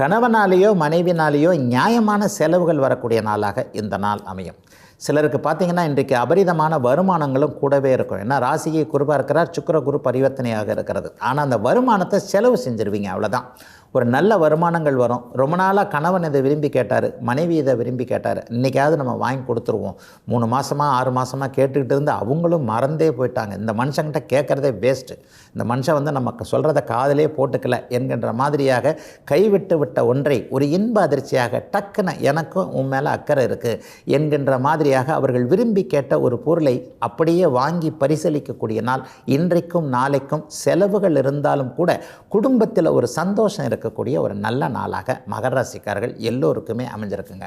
கணவனாலேயோ மனைவினாலேயோ நியாயமான செலவுகள் வரக்கூடிய நாளாக இந்த நாள் அமையும். சிலருக்கு பார்த்திங்கன்னா இன்றைக்கு அபரிதமான வருமானங்களும் கூடவே இருக்கும். ஏன்னா ராசியை குருவாக இருக்கிறார், சுக்கிர குரு பரிவர்த்தனையாக இருக்கிறது. ஆனால் அந்த வருமானத்தை செலவு செஞ்சுருவீங்க, அவ்வளோதான். ஒரு நல்ல வருமானங்கள் வரும். ரொம்ப நாளாக கணவன் இதை விரும்பி கேட்டார், மனைவி இதை விரும்பி கேட்டார், இன்றைக்காவது நம்ம வாங்கி கொடுத்துருவோம். 3 மாதமாக 6 மாதமாக கேட்டுக்கிட்டு இருந்து அவங்களும் மறந்தே போயிட்டாங்க. இந்த மனுஷங்கிட்ட கேட்குறதே வேஸ்ட்டு, இந்த மனுஷன் நமக்கு சொல்கிறத காதிலே போட்டுக்கல என்கின்ற மாதிரியாக கைவிட்டு விட்ட ஒன்றை ஒரு இன்ப அதிர்ச்சியாக டக்குன்னு எனக்கும் உன் மேலே அக்கறை இருக்குது என்கின்ற மாதிரியாக அவர்கள் விரும்பி கேட்ட ஒரு பொருளை அப்படியே வாங்கி பரிசீலிக்கக்கூடிய நாள் இன்றைக்கும் நாளைக்கும். செலவுகள் இருந்தாலும் கூட குடும்பத்தில் ஒரு சந்தோஷம் இருக்கக்கூடிய ஒரு நல்ல நாளாக மகர ராசிக்காரர்கள் எல்லோருக்குமே அமைஞ்சிருக்குங்க.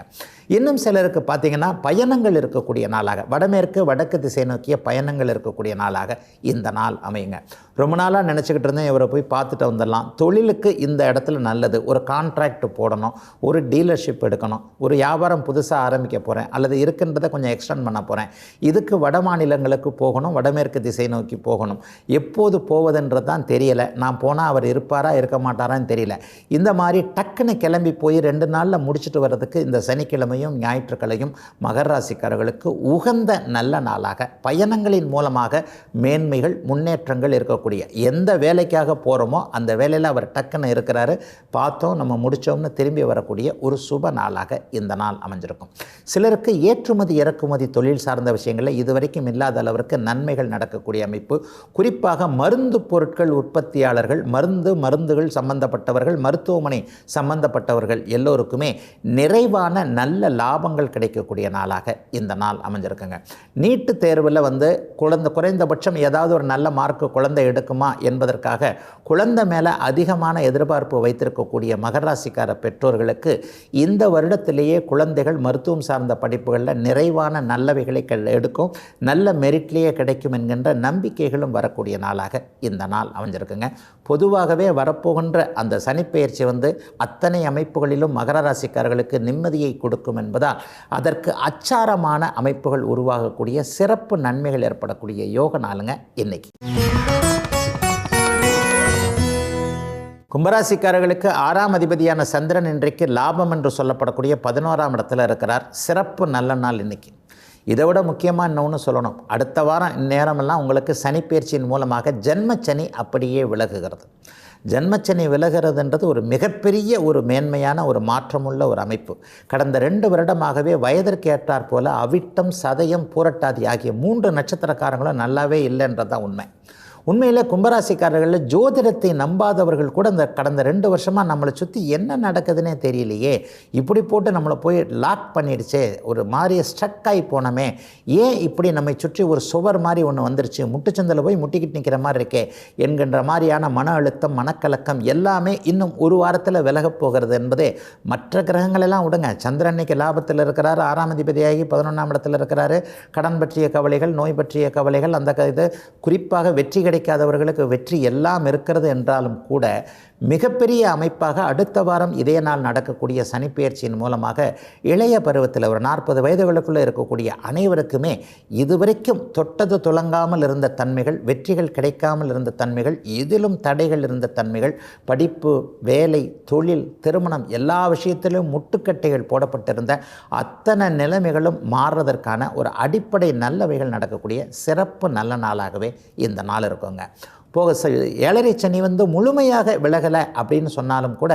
இன்னும் சிலருக்கு பார்த்திங்கன்னா பயணங்கள் இருக்கக்கூடிய நாளாக, வடமேற்கு வடக்கு திசை நோக்கிய பயணங்கள் இருக்கக்கூடிய நாளாக இந்த நாள் அமையுங்க. ரொம்ப நாளாக நினச்சிக்கிட்டு இருந்தேன் இவரை போய் பார்த்துட்டு வந்துடலாம், தொழிலுக்கு இந்த இடத்துல நல்லது, ஒரு கான்ட்ராக்ட் போடணும், ஒரு டீலர்ஷிப் எடுக்கணும், ஒரு வியாபாரம் புதுசாக ஆரம்பிக்க போகிறேன், அல்லது இருக்கின்றதை கொஞ்சம் எக்ஸ்டெண்ட் பண்ண போகிறேன், இதுக்கு வட மாநிலங்களுக்கு போகணும், வடமேற்கு திசை நோக்கி போகணும், எப்போது போவதுன்றது தான் தெரியலை, நான் போனால் அவர் இருப்பாரா இருக்க மாட்டாரான்னு தெரியல. இந்த மாதிரி டக்குன்னு கிளம்பி போய் 2 நாளில் முடிச்சுட்டு வர்றதுக்கு இந்த சனிக்கிழமையும் ஞாயிற்றுக்கிழமையும் மகர ராசிக்காரர்களுக்கு உகந்த நல்ல நாளாக பயணங்களின் மூலமாக மேன்மைகள், முன்னேற்றங்கள் இருக்கக்கூடிய, எந்த வேலைக்காக போகிறோமோ அந்த வேலையில் அவர் டக்குன்னு இருக்கிறாரு, பார்த்தோம் நம்ம முடித்தோம்னு திரும்பி வரக்கூடிய ஒரு சுப நாளாக இந்த நாள் அமைஞ்சிருக்கும். சிலருக்கு ஏற்றுமதி இறக்குமதி தொழில் சார்ந்த விஷயங்களில் இதுவரைக்கும் இல்லாத அளவிற்கு நன்மைகள் நடக்கக்கூடிய அமைப்பு. குறிப்பாக மருந்து பொருட்கள் உற்பத்தியாளர்கள், மருந்துகள் சம்பந்தப்பட்டவர்கள், மருத்துவமனை சம்பந்தப்பட்டவர்கள் எல்லோருக்குமே நிறைவான நல்ல லாபங்கள் கிடைக்கக்கூடிய நாளாக இந்த நாள் அமைஞ்சிருக்குங்க. நீட்டு தேர்வில் குறைந்தபட்சம் ஏதாவது ஒரு நல்ல மார்க்கு குழந்தை எடுக்குமா என்பதற்காக குழந்தை மேலே அதிகமான எதிர்பார்ப்பு வைத்திருக்கக்கூடிய மகராசிக்கார பெற்றோர்களுக்கு இந்த வருடத்திலேயே குழந்தைகள் மருத்துவம் சார்ந்த படிப்புகளில் நிறைவான நல்லவைகளை எடுக்கும், நல்ல மெரிட்லேயே கிடைக்கும் என்கின்ற நம்பிக்கைகளும் வரக்கூடிய நாளாக இந்த நாள் அமைஞ்சிருக்குங்க. பொதுவாகவே வரப்போகின்ற அந்த சனிப்பெயர்ச்சி அத்தனை அமைப்புகளிலும் மகர ராசிக்காரர்களுக்கு நிம்மதியை கொடுக்கும் என்பதால் அதற்கு அச்சாரமான அமைப்புகள் உருவாகக்கூடிய சிறப்பு நன்மைகள் ஏற்படக்கூடிய யோக நாளுங்க இன்னைக்கு. கும்பராசிக்காரர்களுக்கு 6ஆம் அதிபதியான சந்திரன் இன்றைக்கு லாபம் என்று சொல்லப்படக்கூடிய 11ஆம் இடத்துல இருக்கிறார். சிறப்பு நல்ல நாள் இன்னைக்கு. இதை விட முக்கியமாக இன்னொன்று சொல்லணும், அடுத்த வாரம் இந்நேரமெல்லாம் உங்களுக்கு சனிப்பெயர்ச்சியின் மூலமாக ஜென்மச்சனி அப்படியே விலகுகிறது. ஜன்மச்சனி விலகிறதுன்றது ஒரு மிகப்பெரிய ஒரு மேன்மையான ஒரு மாற்றமுள்ள ஒரு அமைப்பு. கடந்த 2 வருடமாகவே வயதிற்கு ஏற்றாற் போல அவிட்டம், சதயம், பூரட்டாதி ஆகிய 3 நட்சத்திரக்காரங்களும் நல்லாவே இல்லைன்றது தான் உண்மை. உண்மையிலே கும்பராசிக்காரர்களில் ஜோதிடத்தை நம்பாதவர்கள் கூட இந்த கடந்த 2 வருஷமாக நம்மளை சுற்றி என்ன நடக்குதுன்னே தெரியலையே, இப்படி போட்டு நம்மளை போய் லாக் பண்ணிடுச்சே, ஒரு மாதிரி ஸ்ட்ரக் ஆகி போனோமே, ஏன் இப்படி நம்மை சுற்றி ஒரு சுவர் மாதிரி ஒன்று வந்துருச்சு, முட்டுச்சந்தில் போய் முட்டிக்கிட்டு நிற்கிற மாதிரி இருக்கே என்கின்ற மாதிரியான மன அழுத்தம், மனக்கலக்கம் எல்லாமே இன்னும் ஒரு வாரத்தில் விலகப் போகிறது என்பதே. மற்ற கிரகங்களெல்லாம் விடுங்க, சந்திரன் இன்னைக்கு லாபத்தில் இருக்கிறாரு, 6ஆம் அதிபதியாகி 11ஆம் இடத்தில் இருக்கிறாரு. கடன் பற்றிய கவலைகள், நோய் பற்றிய கவலைகள், அந்த இது குறிப்பாக வெற்றி கிடைக்காதவர்களுக்கு வெற்றி எல்லாம் இருக்கிறது என்றாலும் கூட மிகப்பெரிய அமைப்பாக அடுத்த வாரம் இதே நாள் நடக்கக்கூடிய சனிப்பெயர்ச்சியின் மூலமாக இளைய பருவத்தில் ஒரு 40 வயதுகளுக்குள்ளே இருக்கக்கூடிய அனைவருக்குமே இதுவரைக்கும் தொட்டது துளங்காமல் இருந்த தன்மைகள், வெற்றிகள் கிடைக்காமல் இருந்த தன்மைகள், இதிலும் தடைகள் இருந்த தன்மைகள், படிப்பு, வேலை, தொழில், திருமணம் எல்லா விஷயத்திலும் முட்டுக்கட்டைகள் போடப்பட்டிருந்த அத்தனை நிலைமைகளும் மாறுறதற்கான ஒரு அடிப்படை நல்லவைகள் நடக்கக்கூடிய சிறப்பு நல்ல நாளாகவே இந்த நாள் இருக்குங்க. போக 7.5 சனி முழுமையாக விலகலை அப்படின்னு சொன்னாலும் கூட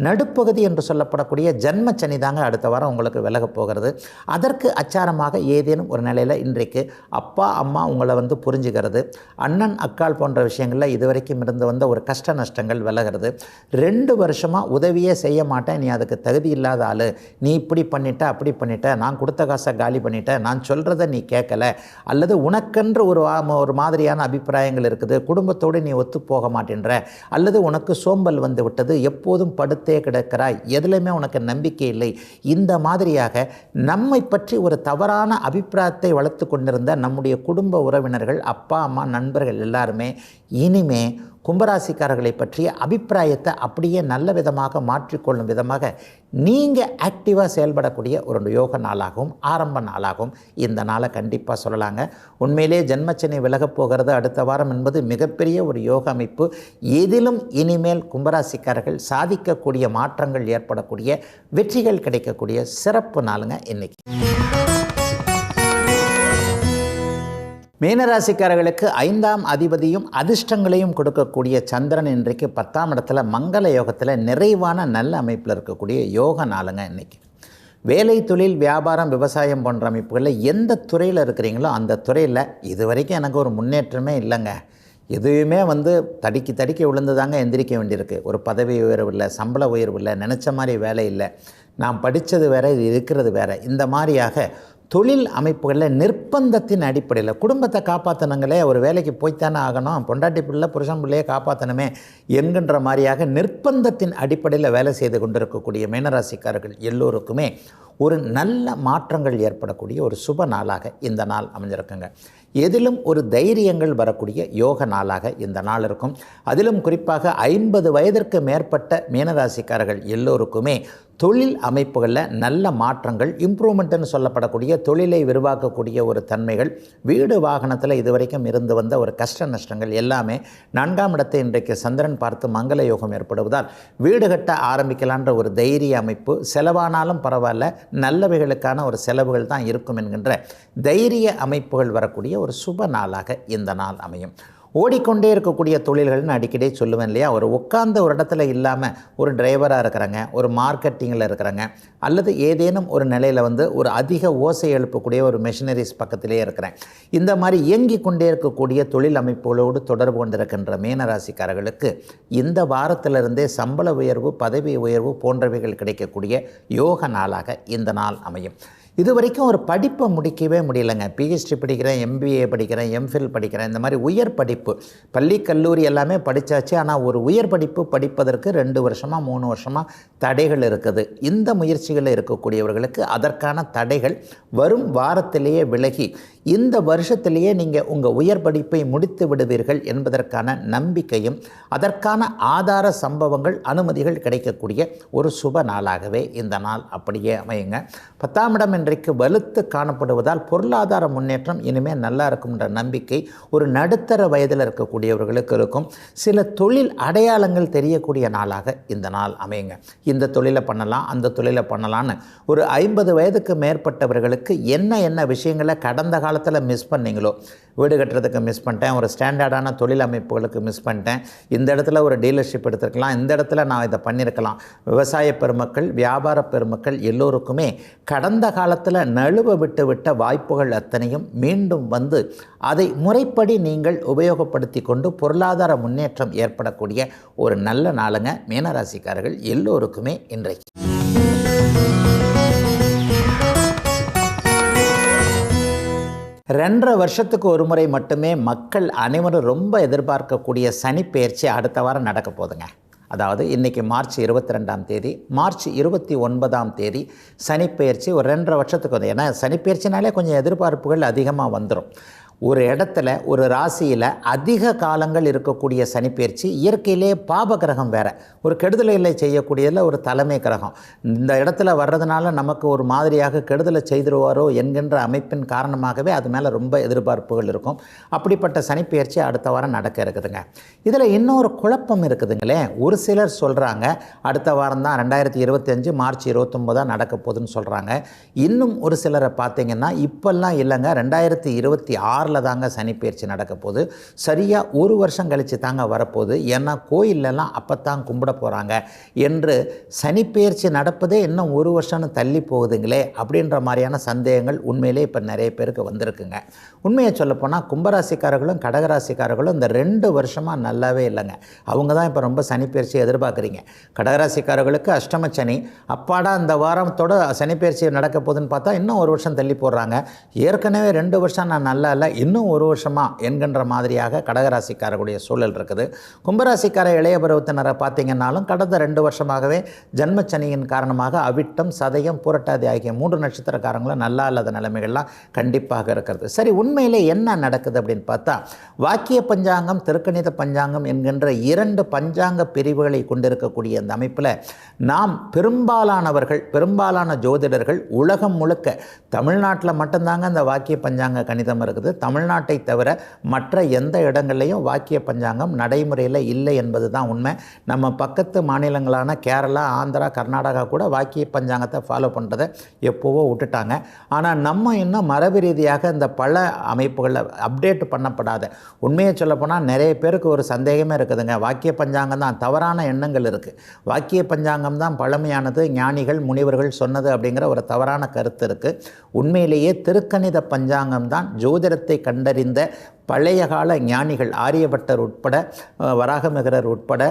நடுப்பகுதி என்று சொல்லப்படக்கூடிய ஜன்ம சனி தாங்க அடுத்த வாரம் உங்களுக்கு விலகப் போகிறது. அதற்கு அச்சாரமாக ஏதேனும் ஒரு நிலையில் இன்றைக்கு அப்பா அம்மா உங்களை புரிஞ்சுக்கிறது, அண்ணன் அக்காள் போன்ற விஷயங்களில் இதுவரைக்கும் இருந்து வந்த ஒரு கஷ்ட நஷ்டங்கள் விலகிறது. 2 வருஷமாக உதவியே செய்ய மாட்டேன், நீ அதுக்கு தகுதி இல்லாத ஆள், நீ இப்படி பண்ணிட்ட அப்படி பண்ணிட்ட, நான் கொடுத்த காசை காலி பண்ணிட்டேன், நான் சொல்கிறத நீ கேட்கல, அல்லது உனக்கென்று ஒரு மாதிரியான அபிப்பிராயங்கள் இருக்குது, குடும்பத்தோடு நீ ஒத்து போக மாட்டேன்ற, அல்லது உனக்கு சோம்பல் வந்து விட்டது, எப்போதும் படுத்தே கிடக்கிறாய், எதுலையுமே உனக்கு நம்பிக்கை இல்லை, இந்த மாதிரியாக நம்மை பற்றி ஒரு தவறான அபிப்பிராயத்தை வளர்த்து கொண்டிருந்த நம்முடைய குடும்ப உறவினர்கள், அப்பா அம்மா, நண்பர்கள் எல்லாருமே இனிமே கும்பராசிக்காரர்களை பற்றிய அபிப்பிராயத்தை அப்படியே நல்ல விதமாக மாற்றிக்கொள்ளும் விதமாக நீங்கள் ஆக்டிவாக செயல்படக்கூடிய ஒரு யோக நாளாகவும் ஆரம்ப நாளாகவும் இந்த நாளை கண்டிப்பாக சொல்லலாங்க. உண்மையிலே ஜன்மச்சனி விலகப் போகிறது அடுத்த வாரம் என்பது மிகப்பெரிய ஒரு யோக அமைப்பு. எதிலும் இனிமேல் கும்பராசிக்காரர்கள் சாதிக்கக்கூடிய மாற்றங்கள் ஏற்படக்கூடிய, வெற்றிகள் கிடைக்கக்கூடிய சிறப்பு நாளுங்க இன்னைக்கு. மீனராசிக்காரர்களுக்கு 5ஆம் அதிபதியும் அதிர்ஷ்டங்களையும் கொடுக்கக்கூடிய சந்திரன் இன்றைக்கு 10ஆம் இடத்துல மங்கள யோகத்தில் நிறைவான நல்ல அமைப்பில் இருக்கக்கூடிய யோக நாளுங்க இன்னைக்கு. வேலை, தொழில், வியாபாரம், விவசாயம் போன்ற அமைப்புகளில் எந்த துறையில் இருக்கிறீங்களோ அந்த துறையில் இது வரைக்கும் எனக்கு ஒரு முன்னேற்றமே இல்லைங்க, எதுவுமே தடுக்கி விழுந்து தாங்க எந்திரிக்க வேண்டியிருக்கு, ஒரு பதவி உயர்வு இல்லை, சம்பள உயர்வு இல்லை, நினச்ச மாதிரி வேலை இல்லை, நான் படித்தது வேறு, இது இருக்கிறது வேறு, இந்த மாதிரியாக தொழில் அமைப்புகளில் நிர்பந்தத்தின் அடிப்படையில் குடும்பத்தை காப்பாற்றணுங்களே, ஒரு வேலைக்கு போய்த்தானே ஆகணும், பொண்டாட்டி பிள்ளை புருஷன் பிள்ளையை காப்பாற்றணுமே என்கின்ற மாதிரியாக நிர்பந்தத்தின் அடிப்படையில் வேலை செய்து கொண்டிருக்கக்கூடிய மீனராசிக்காரர்கள் எல்லோருக்குமே ஒரு நல்ல மாற்றங்கள் ஏற்படக்கூடிய ஒரு சுப நாளாக இந்த நாள் அமைஞ்சிருக்குங்க. எதிலும் ஒரு தைரியங்கள் வரக்கூடிய யோக நாளாக இந்த நாள் இருக்கும். அதிலும் குறிப்பாக 50 வயதிற்கு மேற்பட்ட மீனராசிக்காரர்கள் எல்லோருக்குமே தொழில் அமைப்புகளில் நல்ல மாற்றங்கள், இம்ப்ரூவ்மெண்ட்டுன்னு சொல்லப்படக்கூடிய தொழிலை விரிவாக்கக்கூடிய ஒரு தன்மைகள், வீடு வாகனத்தில் இதுவரைக்கும் இருந்து வந்த ஒரு கஷ்ட நஷ்டங்கள் எல்லாமே 4ஆம் இடத்தை இன்றைக்கு சந்திரன் பார்த்து மங்கள யோகம் ஏற்படுவதால் வீடு கட்ட ஆரம்பிக்கலான்ற ஒரு தைரிய அமைப்பு, செலவானாலும் பரவாயில்ல, நல்லவைகளுக்கான ஒரு செலவுகள் தான் இருக்கும் என்கின்ற தைரிய அமைப்புகள் வரக்கூடிய ஒரு சுப நாளாக இந்த நாள் அமையும். ஓடிக்கொண்டே இருக்கக்கூடிய தொழில்கள்னு அடிக்கடி சொல்லுவேன் இல்லையா, ஒரு உட்கார்ந்த ஒரு இடத்துல இல்லாமல் ஒரு டிரைவராக இருக்கிறாங்க, ஒரு மார்க்கெட்டிங்கில் இருக்கிறாங்க, அல்லது ஏதேனும் ஒரு நிலையில் ஒரு அதிக ஓசை எழுப்பக்கூடிய ஒரு மெஷினரிஸ் பக்கத்திலே இருக்கிறேன், இந்த மாதிரி இயங்கி கொண்டே இருக்கக்கூடிய தொழில் அமைப்புகளோடு தொடர்பு கொண்டிருக்கின்ற மீனராசிக்காரர்களுக்கு இந்த வாரத்திலிருந்தே சம்பள உயர்வு, பதவி உயர்வு போன்றவைகள் கிடைக்கக்கூடிய யோக நாளாக இந்த நாள் அமையும். இது வரைக்கும் ஒரு படிப்பை முடிக்கவே முடியலைங்க, பிஹெச்டி படிக்கிறேன், எம்பிஏ படிக்கிறேன், எம்ஃபில் படிக்கிறேன், இந்த மாதிரி உயர் படிப்பு, பள்ளி கல்லூரி எல்லாமே படித்தாச்சு, ஆனால் ஒரு உயர் படிப்பு படிப்பதற்கு 2 வருஷமாக 3 வருஷமாக தடைகள் இருக்குது. இந்த முயற்சிகளில் இருக்கக்கூடியவர்களுக்கு அதற்கான தடைகள் வரும் வாரத்திலேயே விலகி இந்த வருஷத்திலேயே நீங்கள் உங்கள் உயர் படிப்பை முடித்து விடுவீர்கள் என்பதற்கான நம்பிக்கையும் அதற்கான ஆதார சம்பவங்கள், அனுமதிகள் கிடைக்கக்கூடிய ஒரு சுப நாளாகவே இந்த நாள் அப்படியே அமையுங்க. 10ஆம் இடம் இன்றைக்கு வலுத்து காணப்படுவதால் பொருளாதார முன்னேற்றம் இனிமேல் நல்லா இருக்கும்ன்ற நம்பிக்கை ஒரு நடுத்தர வயதில் இருக்கக்கூடியவர்களுக்கு இருக்கும். சில தொழில் அடையாளங்கள் தெரியக்கூடிய நாளாக இந்த நாள் அமையுங்க. இந்த தொழிலை பண்ணலாம், அந்த தொழிலை பண்ணலான்னு ஒரு 50 வயதுக்கு மேற்பட்டவர்களுக்கு என்ன விஷயங்களை கடந்த காலத்தில் மிஸ் பண்ணீங்களோ, வீடு கட்டுறதுக்கு மிஸ் பண்ணிட்டேன், ஒரு ஸ்டாண்டர்டான தொழில் அமைப்புகளுக்கு மிஸ் பண்ணிட்டேன், இந்த இடத்துல ஒரு டீலர்ஷிப் எடுத்துருக்கலாம், இந்த இடத்துல நான் இதை பண்ணியிருக்கலாம். விவசாய பெருமக்கள், வியாபார பெருமக்கள் எல்லோருக்குமே கடந்த காலத்தில் நழுவ விட்ட வாய்ப்புகள் அத்தனையும் மீண்டும் வந்து அதை முறைப்படி நீங்கள் உபயோகப்படுத்தி கொண்டு பொருளாதார முன்னேற்றம் ஏற்படக்கூடிய ஒரு நல்ல நாளுங்க மீனராசிக்காரர்கள் எல்லோருக்குமே இன்றைக்கு. 2.5 வருஷத்துக்கு ஒரு முறை மட்டுமே மக்கள் அனைவரும் ரொம்ப எதிர்பார்க்கக்கூடிய சனிப்பெயர்ச்சி அடுத்த வாரம் நடக்க போதுங்க. அதாவது இன்றைக்கி மார்ச் 22ஆம் தேதி, மார்ச் 29ஆம் தேதி சனிப்பெயர்ச்சி. ஒரு 2.5 வருஷத்துக்கு வந்து, ஏன்னா சனிப்பெயர்ச்சினாலே கொஞ்சம் எதிர்பார்ப்புகள் அதிகமாக வந்துடும். ஒரு இடத்துல ஒரு ராசியில் அதிக காலங்கள் இருக்கக்கூடிய சனிப்பெயர்ச்சி இயற்கையிலே பாப கிரகம் வேறு, ஒரு கெடுதலை செய்யக்கூடியதில் ஒரு தலைமை கிரகம். இந்த இடத்துல வர்றதுனால நமக்கு ஒரு மாதிரியாக கெடுதலை செய்திருவாரோ என்கின்ற அமைப்பின் காரணமாகவே அது மேலே ரொம்ப எதிர்பார்ப்புகள் இருக்கும். அப்படிப்பட்ட சனிப்பெயர்ச்சி அடுத்த வாரம் நடக்க இருக்குதுங்க. இதில் இன்னொரு குழப்பம் இருக்குதுங்களே. ஒரு சிலர் சொல்கிறாங்க அடுத்த வாரம் தான் 2025 மார்ச் 29 தான் நடக்க போகுதுன்னு சொல்கிறாங்க. இன்னும் ஒரு சிலரை பார்த்தீங்கன்னா இப்போல்லாம் இல்லைங்க, 2026 தாங்க சனிப்பெயர்ச்சி நடக்க போகுது. சரியாக ஒரு வருஷம் கழித்து தாங்க வரப்போகுது. ஏன்னா கோயிலெல்லாம் அப்போத்தான் கும்பிட போகிறாங்க என்று சனிப்பெயர்ச்சி நடப்பதே இன்னும் ஒரு வருஷம்னு தள்ளி போகுதுங்களே அப்படின்ற மாதிரியான சந்தேகங்கள் உண்மையிலே இப்போ நிறைய பேருக்கு வந்திருக்குங்க. உண்மையை சொல்லப்போனால் கும்பராசிக்காரர்களும் கடகராசிக்காரர்களும் இந்த 2 வருஷமாக நல்லாவே இல்லைங்க. அவங்க தான் இப்போ ரொம்ப சனிப்பெயர்ச்சியை எதிர்பார்க்குறீங்க. கடகராசிக்காரர்களுக்கு அஷ்டம சனி, அப்பாடா இந்த வாரத்தோட சனிப்பெயர்ச்சி நடக்க போகுதுன்னு பார்த்தா இன்னும் ஒரு வருஷம் தள்ளி போடுறாங்க. ஏற்கனவே 2 வருஷம் நான் நல்லா இல்லை, இன்னும் ஒரு வருஷமா என்கின்ற மாதிரியாக கடகராசிக்காரர்களுடைய சூழல் இருக்குது. கும்பராசிக்கார இளைய பருவத்தினரை பார்த்தீங்கன்னாலும் கடந்த 2 வருஷமாகவே ஜன்மச்சனியின் காரணமாக அவிட்டம், சதயம், பூரட்டாதி ஆகிய 3 நட்சத்திரக்காரங்களும் நல்லா இல்லாத நிலைமைகள்லாம் கண்டிப்பாக இருக்கிறது. சரி, உண்மையிலே என்ன நடக்குது அப்படின்னு பார்த்தா, வாக்கிய பஞ்சாங்கம், திருக்கணித பஞ்சாங்கம் என்கின்ற 2 பஞ்சாங்க பிரிவுகளை கொண்டிருக்கக்கூடிய அந்த அமைப்பில் நாம் பெரும்பாலான ஜோதிடர்கள் உலகம் முழுக்க, தமிழ்நாட்டில் மட்டும்தாங்க அந்த வாக்கிய பஞ்சாங்க கணிதம் இருக்குது. தமிழ்நாட்டை தவிர மற்ற எந்த இடங்கள்லையும் வாக்கிய பஞ்சாங்கம் நடைமுறையில் இல்லை என்பது தான் உண்மை. நம்ம பக்கத்து மாநிலங்களான கேரளா, ஆந்திரா, கர்நாடகா கூட வாக்கிய பஞ்சாங்கத்தை ஃபாலோ பண்ணுறதை எப்போவோ விட்டுட்டாங்க. ஆனால் நம்ம இன்னும் மரபு ரீதியாக இந்த பல அமைப்புகளில் அப்டேட் பண்ணப்படாத, உண்மையை சொல்லப்போனால் நிறைய பேருக்கு ஒரு சந்தேகமே இருக்குதுங்க. வாக்கிய பஞ்சாங்கம் தான், தவறான எண்ணங்கள் இருக்குது. வாக்கிய பஞ்சாங்கம் தான் பழமையானது, ஞானிகள் முனிவர்கள் சொன்னது அப்படிங்கிற ஒரு தவறான கருத்து இருக்குது. உண்மையிலேயே திருக்கணித பஞ்சாங்கம் தான் ஜோதிடத்தை கண்டறிந்த பழைய கால ஞானிகள், ஆரியபட்டர் உட்பட, வராகமிகரர் உட்பட,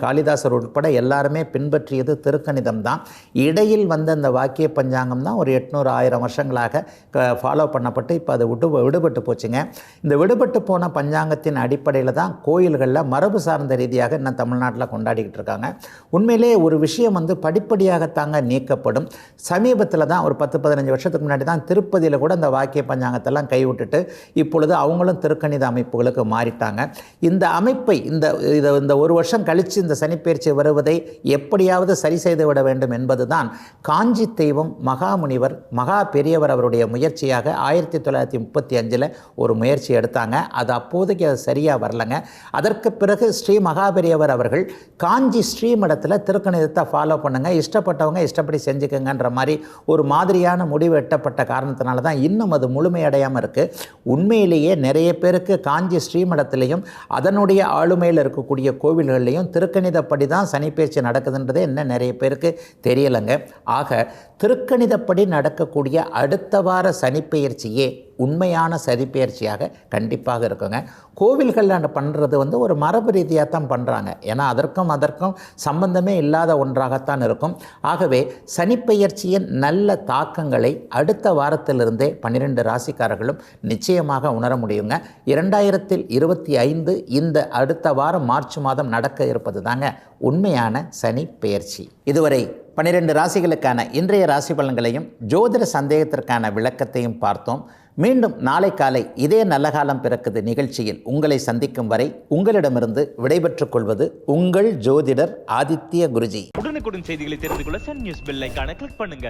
காளிதாசர் உட்பட எல்லாருமே பின்பற்றியது திருக்கணிதம் தான். இடையில் வந்த இந்த வாக்கிய பஞ்சாங்கம் தான் ஒரு 800-1000 வருஷங்களாக ஃபாலோ பண்ணப்பட்டு இப்போ அது விடுபட்டு போச்சுங்க. இந்த விடுபட்டு போன பஞ்சாங்கத்தின் அடிப்படையில் தான் கோயில்களில் மரபு சார்ந்த ரீதியாக இன்னும் தமிழ்நாட்டில் கொண்டாடிக்கிட்டு இருக்காங்க. உண்மையிலே ஒரு விஷயம் படிப்படியாகத்தாங்க நீக்கப்படும். சமீபத்தில் தான் ஒரு 10-15 வருஷத்துக்கு முன்னாடி தான் திருப்பதியில் கூட இந்த வாக்கிய பஞ்சாங்கத்தெல்லாம் கைவிட்டுட்டு இப்பொழுது அவங்களும் திருக்கணித அமைப்புகளுக்கு மாறிட்டாங்க. இந்த அமைப்பை இந்த ஒரு வருஷம் கழித்து இந்த சனிப்பெயர்ச்சி வருவதை எப்படியாவது சரி செய்து விட வேண்டும் என்பதுதான் காஞ்சி தெய்வம் மகாமுனிவர், மகா பெரியவர் அவருடைய முயற்சியாக 1935 ஒரு முயற்சி எடுத்தாங்க. அது அப்போதைக்கு அது சரியாக வரலங்க. அதற்கு பிறகு ஸ்ரீ மகாபெரியவர் அவர்கள் காஞ்சி ஸ்ரீமடத்தில் திருக்கணிதத்தை ஃபாலோ பண்ணுங்க, இஷ்டப்பட்டவங்க இஷ்டப்படி செஞ்சுக்கங்கன்ற மாதிரி ஒரு மாதிரியான முடிவு எட்டப்பட்ட காரணத்தினால தான் இன்னும் அது முழுமையடையாமல் இருக்குது. உண்மையிலேயே நிறைய பேருக்கு காஞ்சி ஸ்ரீமடத்திலையும் அதனுடைய ஆளுமையில் இருக்கக்கூடிய கோவில்கள்லையும் திருக்கணிதப்படி தான் சனிப்பெயர்ச்சி நடக்குதுன்றதே என்ன நிறைய பேருக்கு தெரியலைங்க. ஆக திருக்கணிதப்படி நடக்கக்கூடிய அடுத்த வார சனிப்பெயர்ச்சியே உண்மையான சனிப்பெயர்ச்சியாக கண்டிப்பாக இருக்குங்க. கோவில்களில் பண்ணுறது ஒரு மரபு ரீதியாக தான் பண்ணுறாங்க. ஏன்னா அதற்கும் சம்பந்தமே இல்லாத ஒன்றாகத்தான் இருக்கும். ஆகவே சனிப்பெயர்ச்சியின் நல்ல தாக்கங்களை அடுத்த வாரத்திலிருந்தே 12 ராசிக்காரர்களும் நிச்சயமாக உணர முடியுங்க. 2025 இந்த அடுத்த வாரம் மார்ச் மாதம் நடக்க இருப்பது தாங்க உண்மையான சனிப்பெயர்ச்சி. இதுவரை 12 ராசிகளுக்கான இன்றைய ராசி பலன்களையும் ஜோதிட சந்தேகத்திற்கான விளக்கத்தையும் பார்த்தோம். மீண்டும் நாளை காலை இதே நல்ல காலம் பிறக்குது நிகழ்ச்சியில் உங்களை சந்திக்கும் வரை உங்களிடமிருந்து விடைபெற்றுக் கொள்வது உங்கள் ஜோதிடர் ஆதித்ய குருஜி. உடனுக்குடன் செய்திகளை தெரிந்து கொள்ள சன் நியூஸ் பெல் ஐகானை கிளிக் பண்ணுங்க.